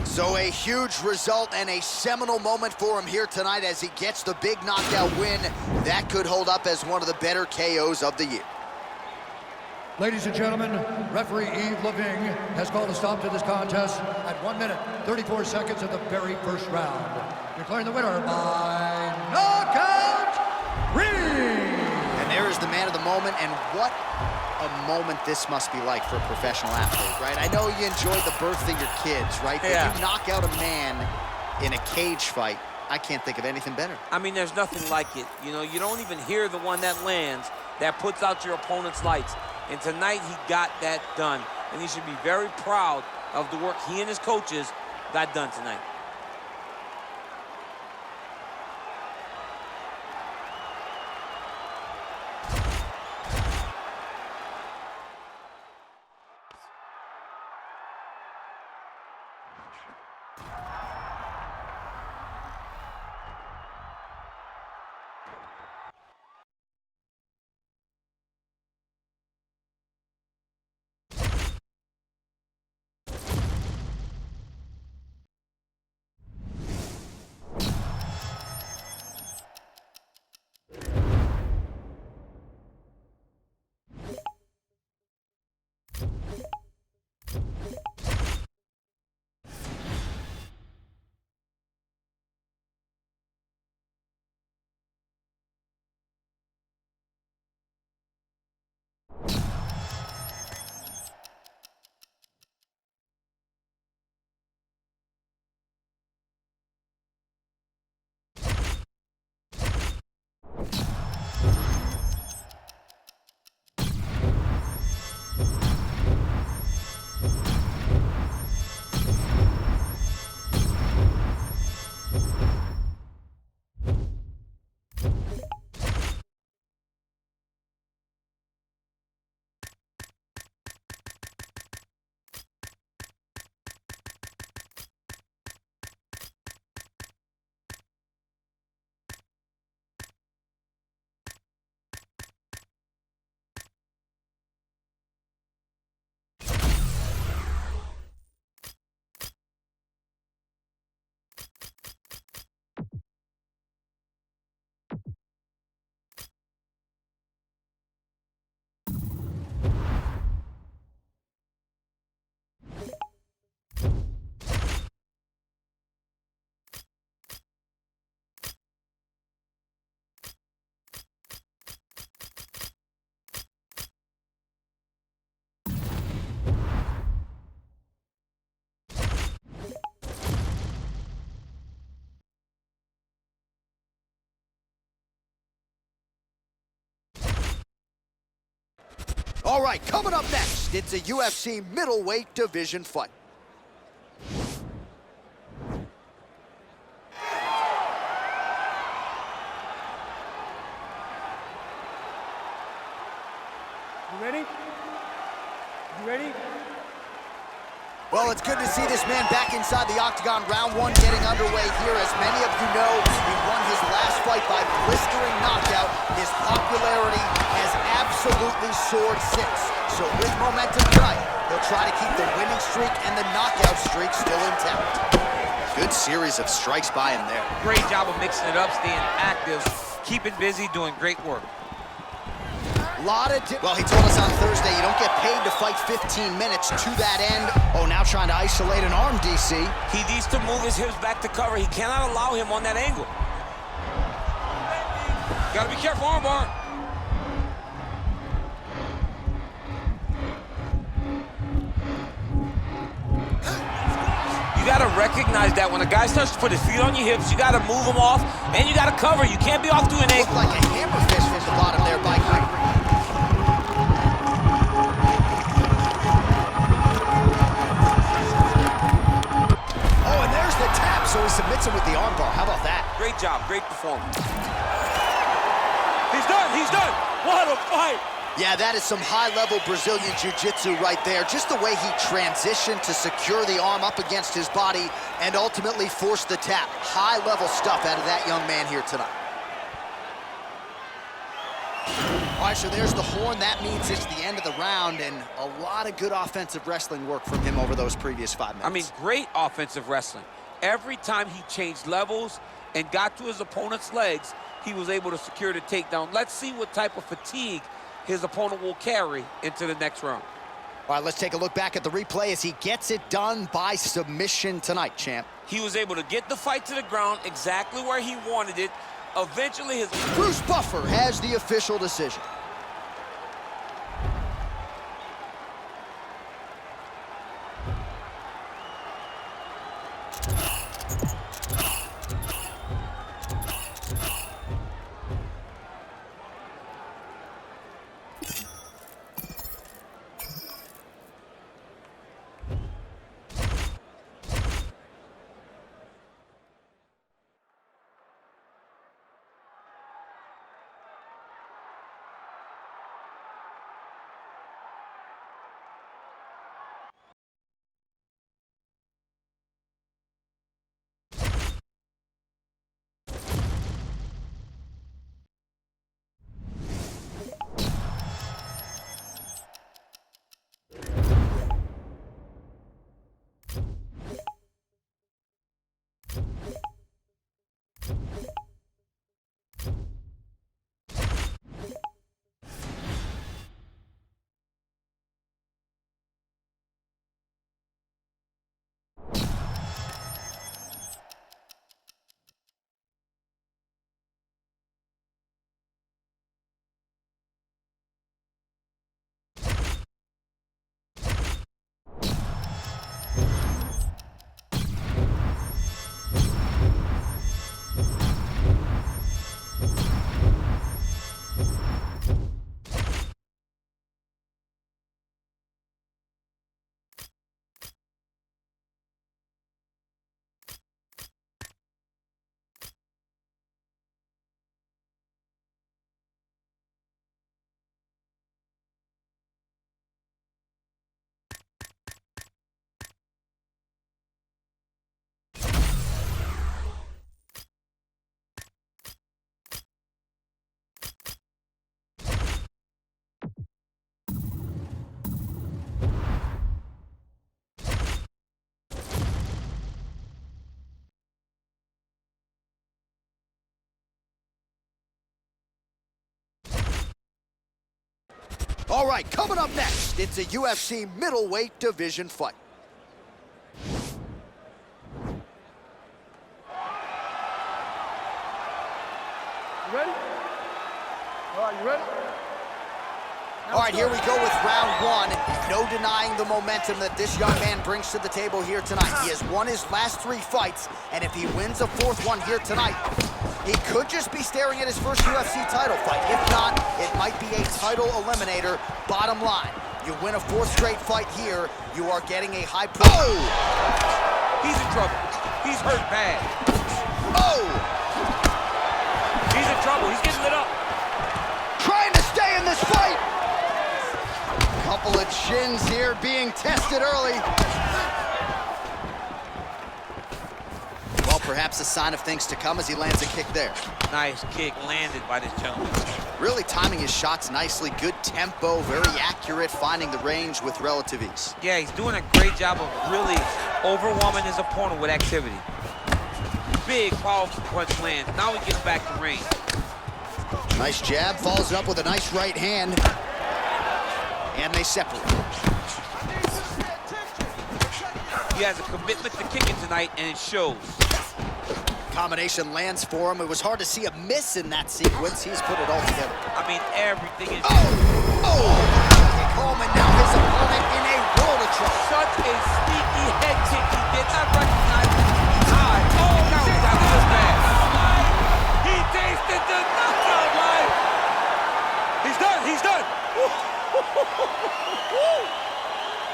So a huge result and a seminal moment for him here tonight as he gets the big knockout win. That could hold up as one of the better KOs of the year. Ladies and gentlemen, referee Yves Leving has called a stop to this contest at 1 minute, 34 seconds of the very first round. Declaring the winner by knockout, Reed! And there is the man of the moment, and what a moment this must be like for a professional athlete, right? I know you enjoyed the birth of your kids, right? Yeah. But you knock out a man in a cage fight, I can't think of anything better. I mean, there's nothing like it. You know, you don't even hear the one that lands that puts out your opponent's lights. And tonight he got that done. And he should be very proud of the work he and his coaches got done tonight. All right, coming up next, it's a UFC middleweight division fight. You ready? You ready? Well, it's good to see this man back inside the octagon. Round one getting underway here. As many of you know, he won his last fight by blistering knockout. His popularity has absolutely soared since. So with momentum tonight, he'll try to keep the winning streak and the knockout streak still intact. Good series of strikes by him there. Great job of mixing it up, staying active, keeping busy, doing great work. Well, he told us on Thursday you don't get paid to fight 15 minutes to that end. Oh, now trying to isolate an arm, DC. He needs to move his hips back to cover. He cannot allow him on that angle. Gotta be careful, armbar. You gotta recognize that when a guy starts to put his feet on your hips, you gotta move him off, and you gotta cover. You can't be off to an angle. Looked like a hammer fist from the bottom there by Gregory. So he submits him with the armbar. How about that? Great job, great performance. He's done, he's done. What a fight. Yeah, that is some high-level Brazilian jiu-jitsu right there. Just the way he transitioned to secure the arm up against his body and ultimately force the tap. High-level stuff out of that young man here tonight. All right, so there's the horn. That means it's the end of the round, and a lot of good offensive wrestling work from him over those previous 5 minutes. I mean, great offensive wrestling. Every time he changed levels and got to his opponent's legs, he was able to secure the takedown. Let's see what type of fatigue his opponent will carry into the next round. All right, let's take a look back at the replay as he gets it done by submission tonight, champ. He was able to get the fight to the ground exactly where he wanted it. Eventually, his... Bruce Buffer has the official decision. All right, coming up next, it's a UFC middleweight division fight. You ready? All right, you ready? All right, here we go with round one. No denying the momentum that this young man brings to the table here tonight. He has won his last 3 fights, and if he wins a 4th one here tonight, he could just be staring at his first UFC title fight. If not, it might be a title eliminator. Bottom line, you win a 4th straight fight here, you are getting a high profile. Oh! He's in trouble. He's hurt bad. Oh! He's in trouble. He's getting lit up. Trying to stay in this fight. Couple of chins here being tested early. Perhaps a sign of things to come as he lands a kick there. Nice kick landed by this gentleman. Really timing his shots nicely. Good tempo, very accurate, finding the range with relative ease. Yeah, he's doing a great job of really overwhelming his opponent with activity. Big, powerful punch lands. Now he gets back to range. Nice jab, follows it up with a nice right hand. And they separate. He has a commitment to kicking tonight, and it shows. Combination lands for him. It was hard to see a miss in that sequence. He's put it all together. I mean, everything is... Coleman, now his opponent in a world of trouble. Such a sneaky head kick. He did not recognize it. Oh, now he's out of his bag. He tasted the knockout line. He's done. He's done.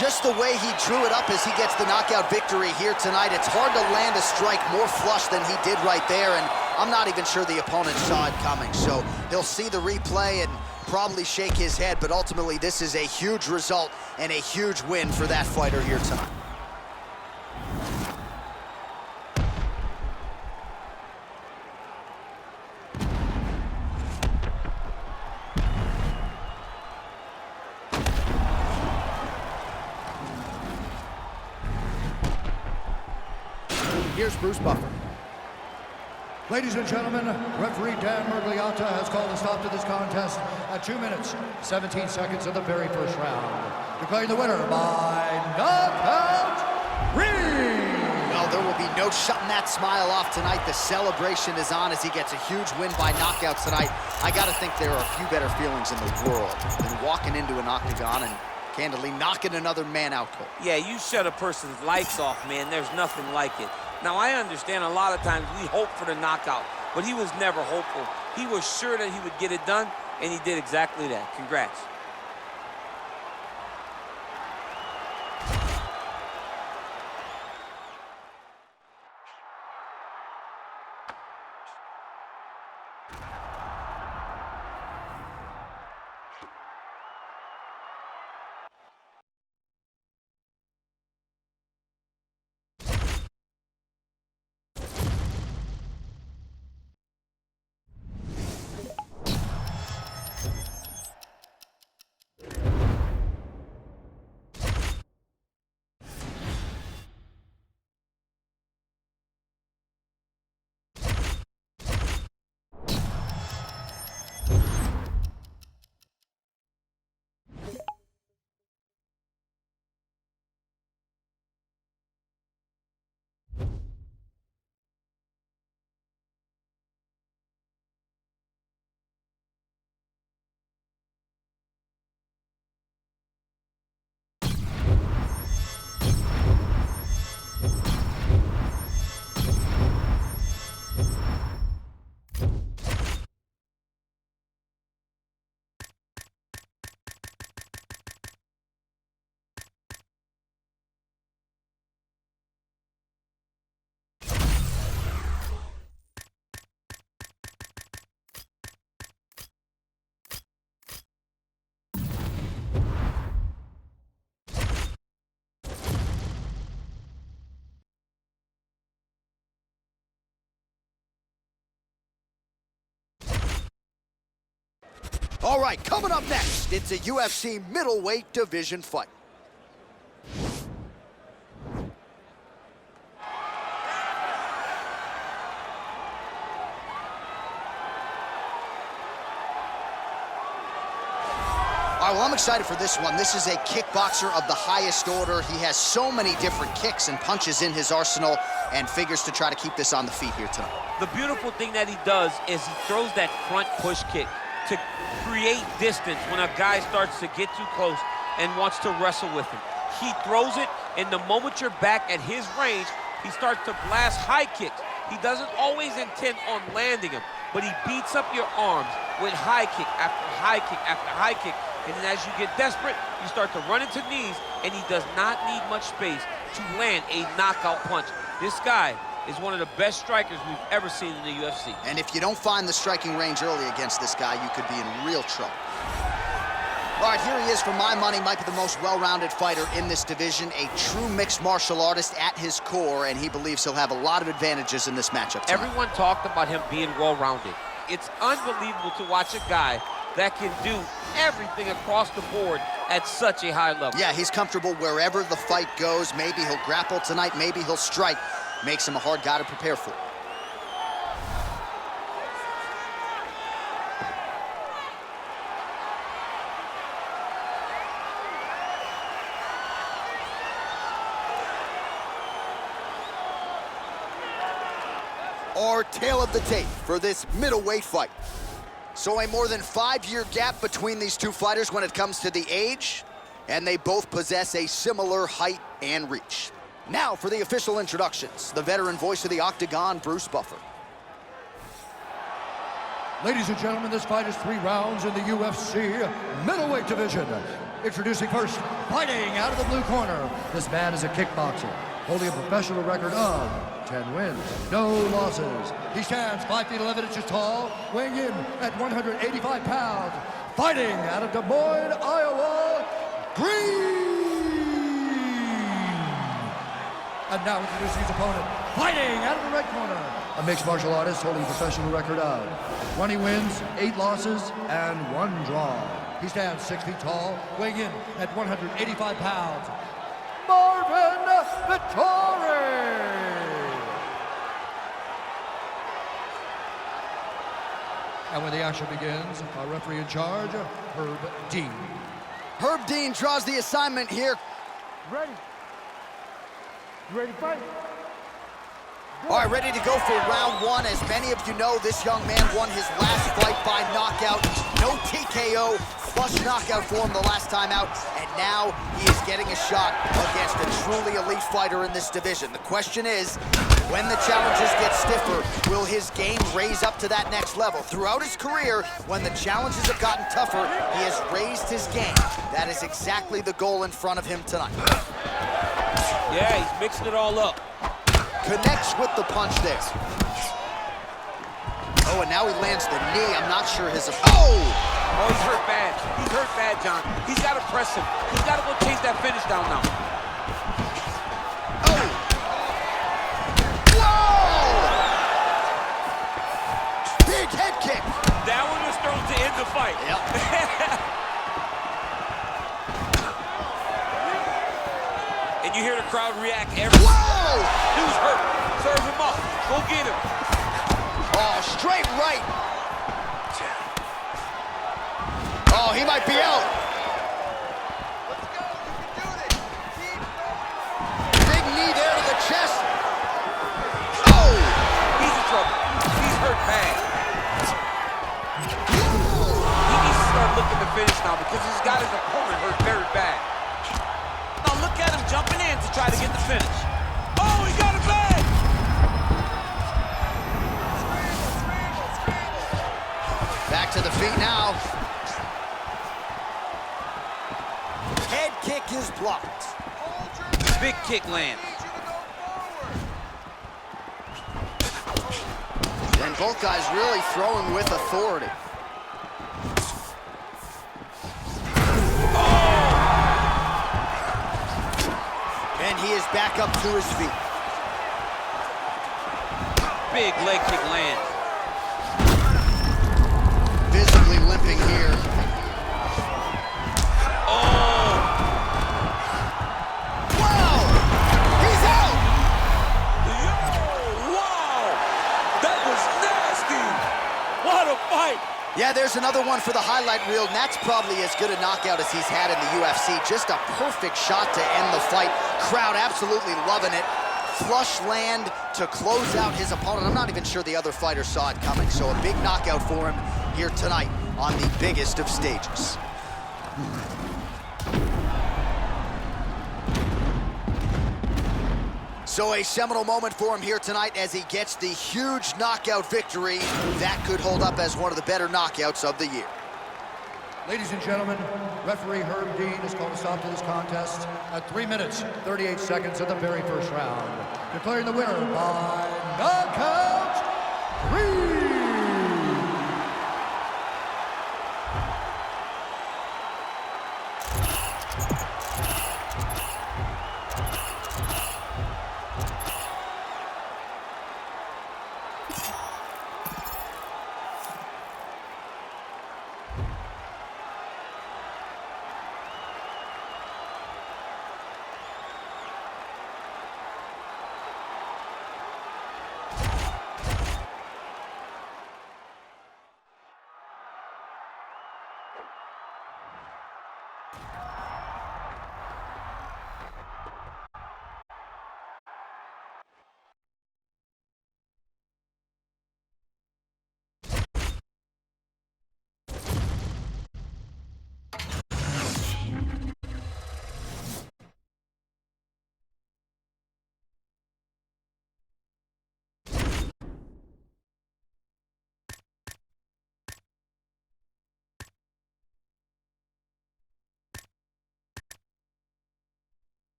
Just the way he drew it up as he gets the knockout victory here tonight. It's hard to land a strike more flush than he did right there, and I'm not even sure the opponent saw it coming. So he'll see the replay and probably shake his head, but ultimately this is a huge result and a huge win for that fighter here tonight. Here's Bruce Buffer. Ladies and gentlemen, referee Dan Mergliotta has called a stop to this contest at 2 minutes, 17 seconds of the very first round. Declaring the winner by knockout, Well, there will be no shutting that smile off tonight. The celebration is on as he gets a huge win by knockout tonight. I got to think there are a few better feelings in the world than walking into an octagon and candidly knocking another man out cold. Yeah, you shut a person's lights off, man. There's nothing like it. Now, I understand a lot of times we hope for the knockout, but he was never hopeful. He was sure that he would get it done, and he did exactly that. Congrats. All right, coming up next, it's a UFC middleweight division fight. All right, well, I'm excited for this one. This is a kickboxer of the highest order. He has so many different kicks and punches in his arsenal and figures to try to keep this on the feet here tonight. The beautiful thing that he does is he throws that front push kick to create distance when a guy starts to get too close and wants to wrestle with him. He throws it, and the moment you're back at his range, he starts to blast high kicks. He doesn't always intend on landing them, but he beats up your arms with high kick after high kick after high kick. And then as you get desperate, you start to run into knees, and he does not need much space to land a knockout punch. This guy is one of the best strikers we've ever seen in the UFC. And if you don't find the striking range early against this guy, you could be in real trouble. All right, here he is, for my money, might be the most well-rounded fighter in this division, a true mixed martial artist at his core, and he believes he'll have a lot of advantages in this matchup tonight. Everyone talked about him being well-rounded. It's unbelievable to watch a guy that can do everything across the board at such a high level. Yeah, he's comfortable wherever the fight goes. Maybe he'll grapple tonight, maybe he'll strike. Makes him a hard guy to prepare for. Our tale of the tape for this middleweight fight. So a more than 5-year gap between these two fighters when it comes to the age, and they both possess a similar height and reach. Now for the official introductions, the veteran voice of the Octagon, Bruce Buffer. Ladies and gentlemen, this fight is 3 rounds in the UFC middleweight division. Introducing first, fighting out of the blue corner. This man is a kickboxer, holding a professional record of 10 wins, no losses. He stands 5 feet 11 inches tall, weighing in at 185 pounds. Fighting out of Des Moines, Iowa, Green. And now introducing his opponent, fighting out of the red corner. A mixed martial artist holding a professional record of 20 wins, 8 losses, and 1 draw. He stands 6 feet tall, weighing in at 185 pounds. Marvin Vettori. And when the action begins, our referee in charge, Herb Dean. Herb Dean draws the assignment here. Ready? You ready to fight? All right, ready to go for round 1. As many of you know, this young man won his last fight by knockout. No TKO, flush knockout for him the last time out. And now he is getting a shot against a truly elite fighter in this division. The question is, when the challenges get stiffer, will his game raise up to that next level? Throughout his career, when the challenges have gotten tougher, he has raised his game. That is exactly the goal in front of him tonight. Yeah, he's mixing it all up. Connects with the punch there. Oh, and now he lands the knee. I'm not sure his... Oh, he's hurt bad. He's hurt bad, John. He's got to press him. He's got to go chase that finish down now. Oh! Whoa! Big head kick. That one was thrown to end the fight. Yep. And you hear the crowd react every... Whoa! Dude's hurt. Serve him up. Go get him. Oh, straight right. Oh, he might be out. Let's go. You can do this. Big knee there to the chest. Oh! He's in trouble. He's hurt bad. He needs to start looking to finish now because he's got his opponent hurt very bad. Now look at him jumping in to try to get the finish. Oh, he got it bad! Back to the feet now. Head kick is blocked. Big kick lands. And both guys really throwing with authority. And he is back up to his feet. Big leg kick lands. Visibly limping here. Oh! Wow! He's out! Yo! Wow! That was nasty! What a fight! Yeah, there's another one for the highlight reel, and that's probably as good a knockout as he's had in the UFC. Just a perfect shot to end the fight. Crowd absolutely loving it. Flush land to close out his opponent. I'm not even sure the other fighter saw it coming, so a big knockout for him here tonight on the biggest of stages. So a seminal moment for him here tonight as he gets the huge knockout victory. That could hold up as one of the better knockouts of the year. Ladies and gentlemen, referee Herb Dean has called a stop to this contest at 3 minutes, 38 seconds of the very first round. Declaring the winner by knockout, 3.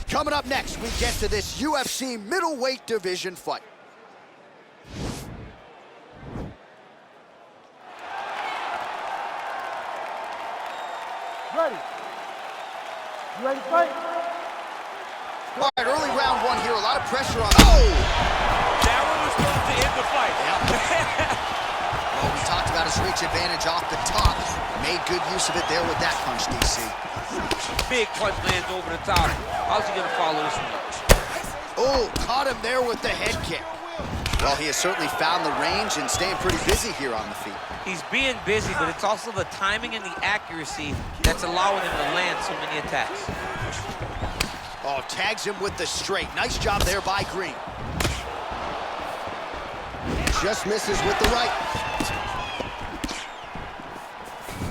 Coming up next, we get to this UFC middleweight division fight. Ready. You ready to fight? All right, early round one here, a lot of pressure on. Oh! That one was supposed to end the fight. Well, we talked about his reach advantage off the top. Made good use of it there with that punch, DC. Big punch lands over the top. How's he gonna follow this one up? Oh, caught him there with the head kick. Well, he has certainly found the range and staying pretty busy here on the feet. He's being busy, but it's also the timing and the accuracy that's allowing him to land so many attacks. Oh, tags him with the straight. Nice job there by Green. Just misses with the right.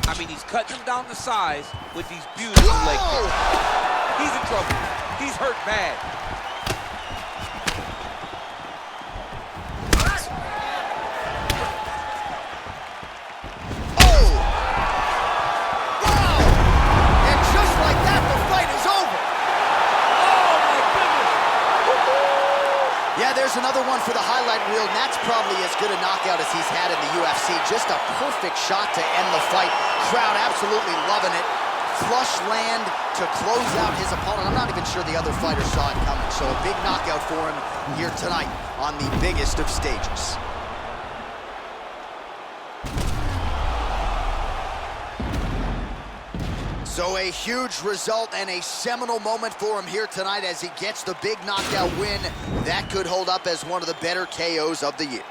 I mean, he's cutting him down the size with these beautiful leg kicks. He's in trouble. He's hurt bad. There's another one for the highlight reel, and that's probably as good a knockout as he's had in the UFC. Just a perfect shot to end the fight. Crowd absolutely loving it. Flush land to close out his opponent. I'm not even sure the other fighter saw it coming. So a big knockout for him here tonight on the biggest of stages. So a huge result and a seminal moment for him here tonight as he gets the big knockout win. That could hold up as one of the better KOs of the year.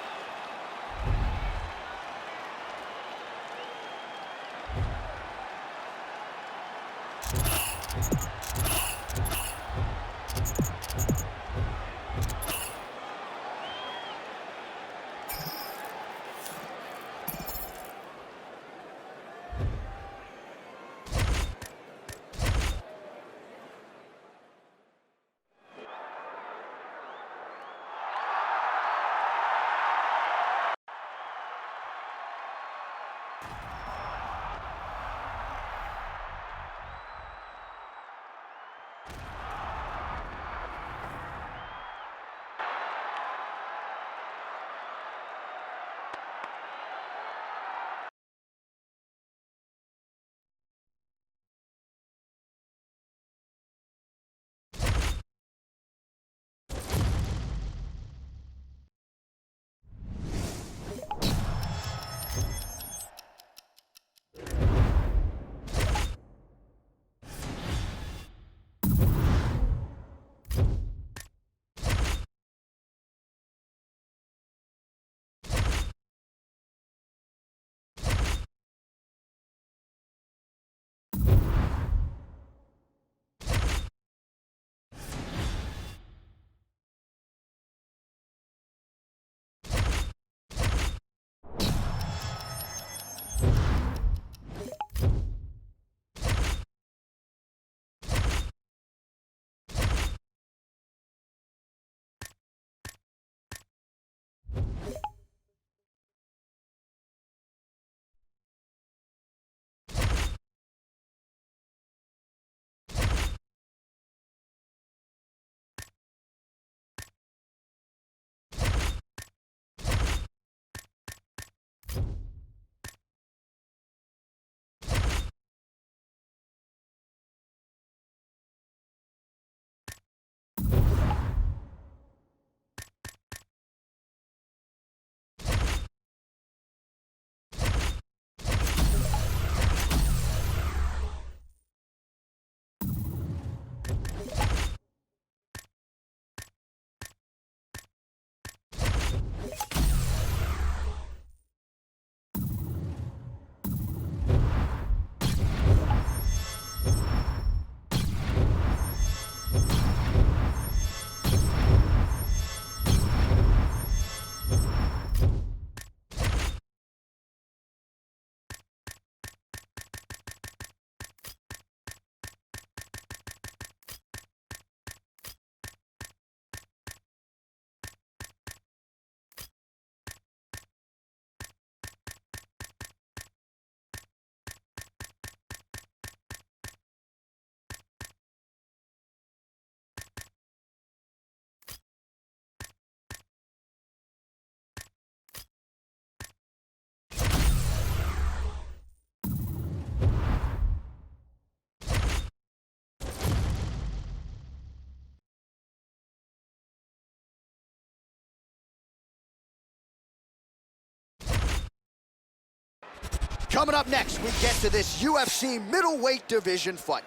Coming up next, we get to this UFC middleweight division fight.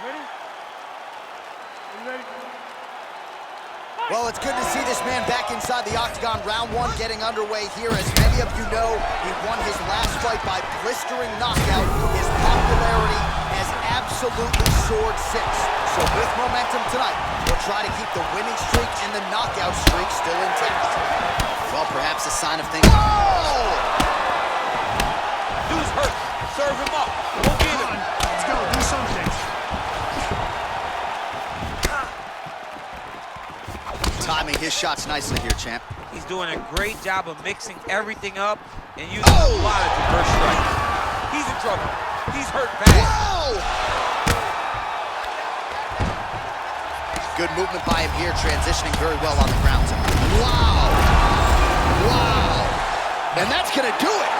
Ready? You ready? Well, it's good to see this man back inside the octagon. Round one getting underway here. As many of you know, he won his last fight by blistering knockout. His popularity has absolutely soared since. So with momentum tonight, we'll try to keep the winning streak and the knockout streak still intact. Well, perhaps a sign of things. Oh! Dude's hurt. Serve him up. Go get him. Let's go, do something. Timing his shots nicely here, champ. He's doing a great job of mixing everything up and using a lot of diverse strikes. He's in trouble. He's hurt bad. Whoa! Good movement by him here, transitioning very well on the ground. Wow! Wow! And that's gonna do it!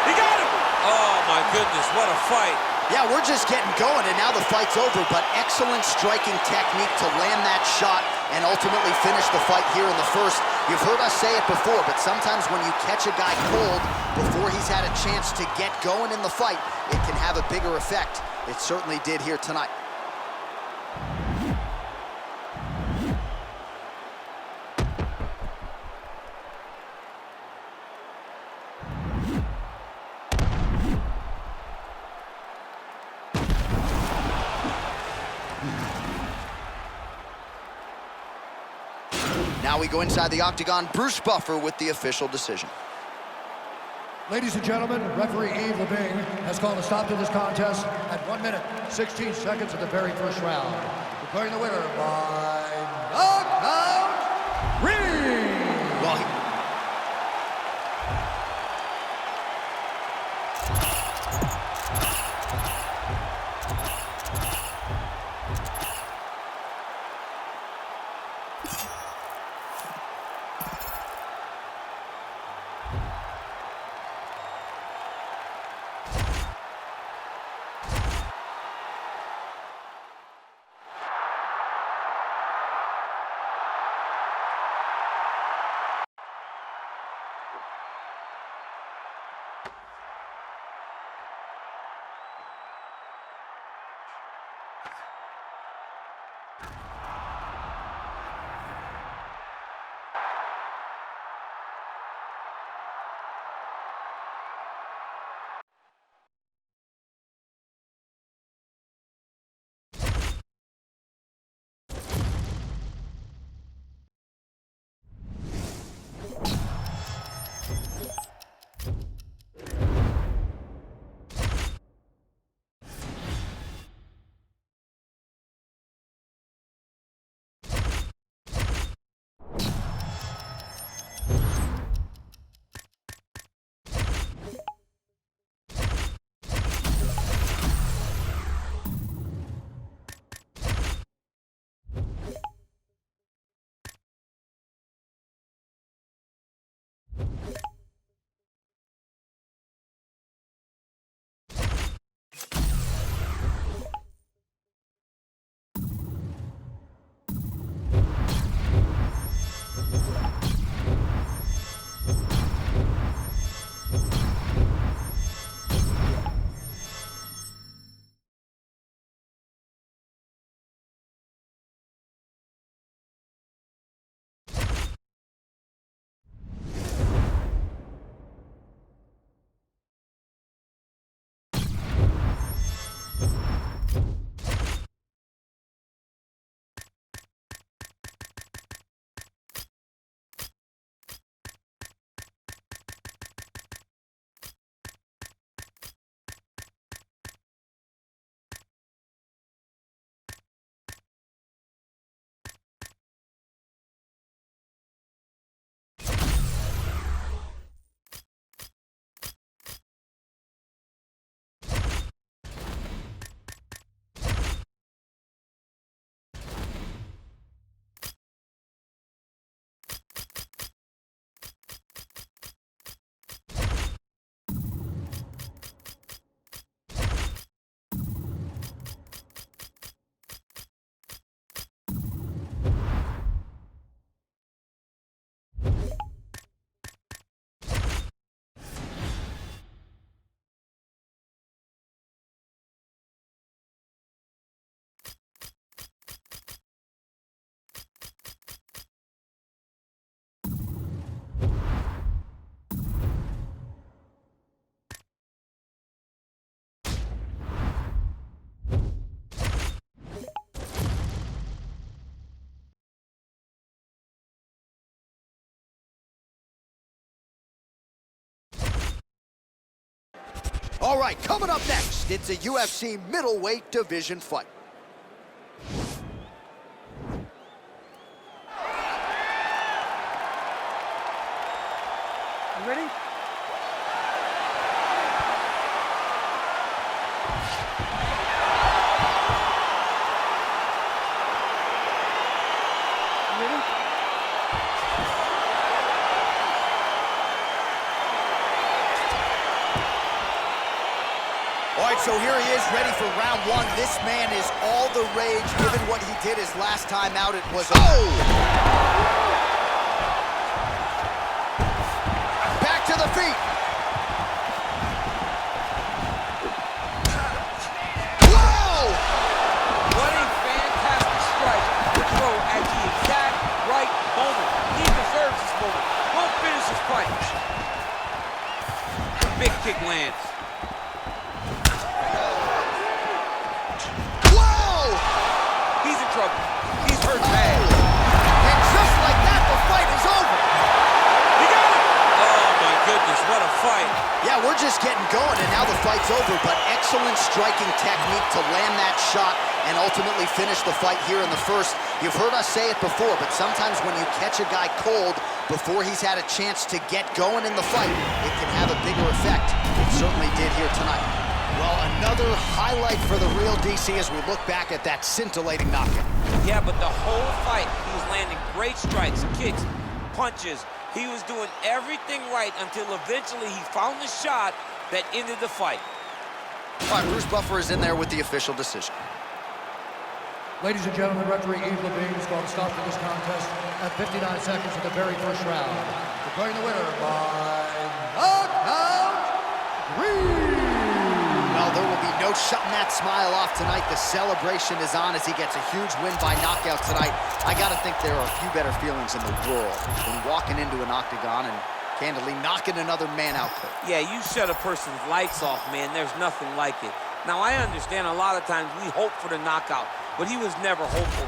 He got him! Oh my goodness, what a fight. Yeah, we're just getting going, and now the fight's over, but excellent striking technique to land that shot and ultimately finish the fight here in the first. You've heard us say it before, but sometimes when you catch a guy cold before he's had a chance to get going in the fight, it can have a bigger effect. It certainly did here tonight. Now we go inside the octagon. Bruce Buffer with the official decision. Ladies and gentlemen, referee Yves Levine has called a stop to this contest at 1 minute, 16 seconds of the very first round. Declaring the winner by knockout, Well, All right, coming up next, it's a UFC middleweight division fight. You ready? You ready? All right, so here he is, ready for round one. This man is all the rage, given what he did his last time out. It was... Oh! Back to the feet. Whoa! What a fantastic strike to throw at the exact right moment. He deserves this moment. Go finish his fight. The big kick lands. He's in trouble. He's hurt bad. And just like that, the fight is over. He got it! Oh, my goodness, what a fight. Yeah, we're just getting going, and now the fight's over, but excellent striking technique to land that shot and ultimately finish the fight here in the first. You've heard us say it before, but sometimes when you catch a guy cold before he's had a chance to get going in the fight, it can have a bigger effect. It certainly did here tonight. Well, another highlight for the real DC as we look back at that scintillating knockout. Yeah, but the whole fight, he was landing great strikes, kicks, punches. He was doing everything right until eventually he found the shot that ended the fight. All right, Bruce Buffer is in there with the official decision. Ladies and gentlemen, referee Yves Levine is going to stop to this contest at 59 seconds of the very first round. Declaring the winner by knockout, 3. Well, there will be no shutting that smile off tonight. The celebration is on as he gets a huge win by knockout tonight. I got to think there are a few better feelings in the world than walking into an octagon and candidly knocking another man out cold. Yeah, you shut a person's lights off, man. There's nothing like it. Now, I understand a lot of times we hope for the knockout, but he was never hopeful.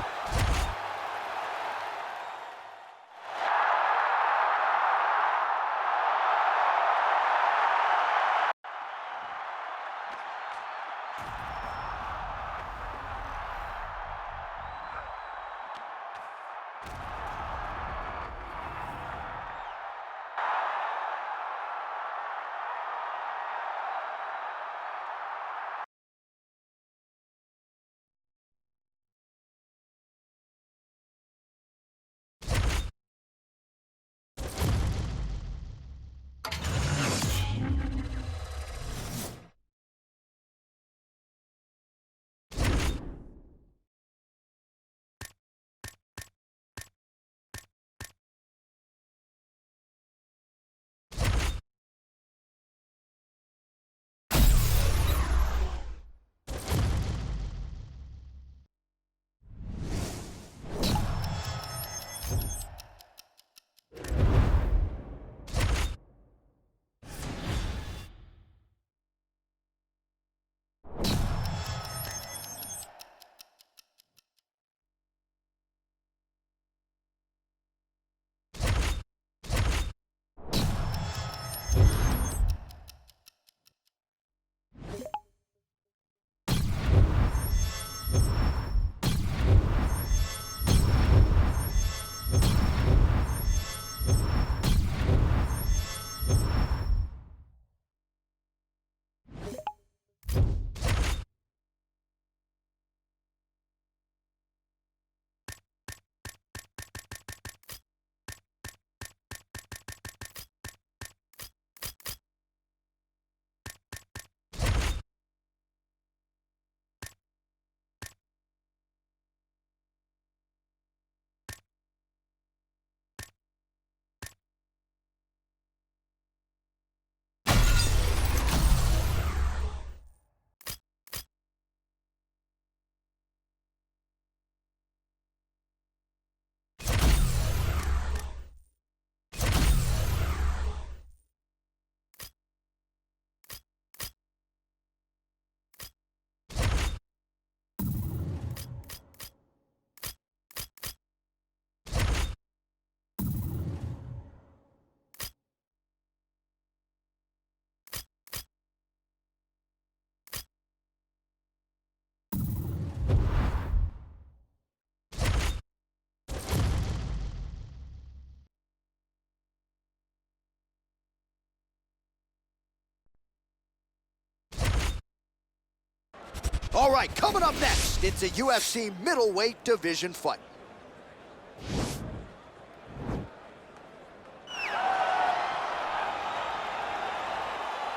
All right, coming up next, it's a UFC middleweight division fight.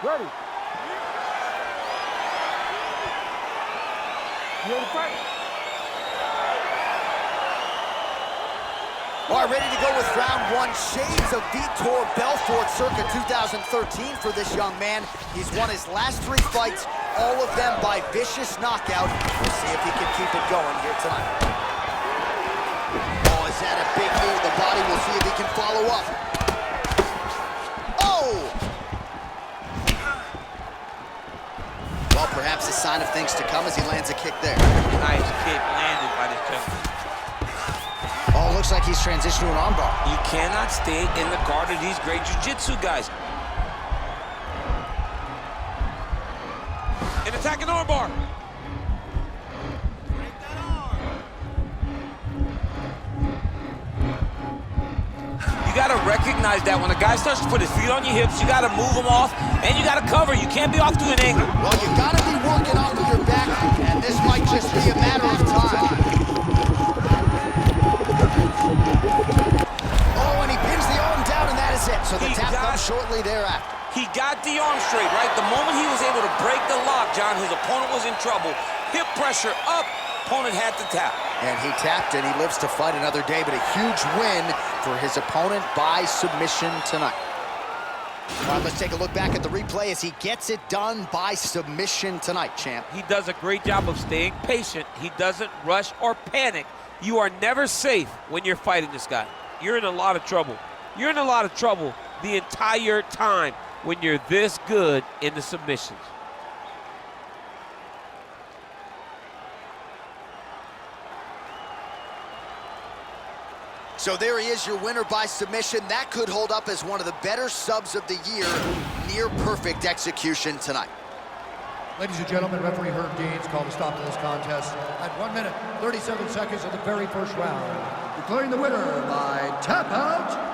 Ready? You ready to fight? All right, ready to go with round one. Shades of Vitor Belfort circa 2013 for this young man. He's won his last 3 fights, all of them by vicious knockout. We'll see if he can keep it going here tonight. Oh, is that a big knee to the body? We'll see if he can follow up. Oh! Well, perhaps a sign of things to come as he lands a kick there. Nice kick landed by this gentleman. Oh, looks like he's transitioned to an armbar. You cannot stay in the guard of these great jiu-jitsu guys. An attacking armbar. Break that arm. You gotta recognize that when a guy starts to put his feet on your hips, you gotta move him off, and you gotta cover. You can't be off to an angle. Well, you gotta be working off of your back, and this might just be a matter of time. Oh, and he pins the arm down, and that is it. So the tap comes shortly thereafter. He got the arm straight, right? The moment he was able to break the lock, John, his opponent was in trouble. Hip pressure up, opponent had to tap. And he tapped, and he lives to fight another day, but a huge win for his opponent by submission tonight. All right, let's take a look back at the replay as he gets it done by submission tonight, champ. He does a great job of staying patient. He doesn't rush or panic. You are never safe when you're fighting this guy. You're in a lot of trouble. You're in a lot of trouble the entire time when you're this good in the submissions. So there he is, your winner by submission. That could hold up as one of the better subs of the year. Near perfect execution tonight. Ladies and gentlemen, referee Herb Dean's called a stop to this contest at 1 minute, 37 seconds of the very first round. Declaring the winner by tap out,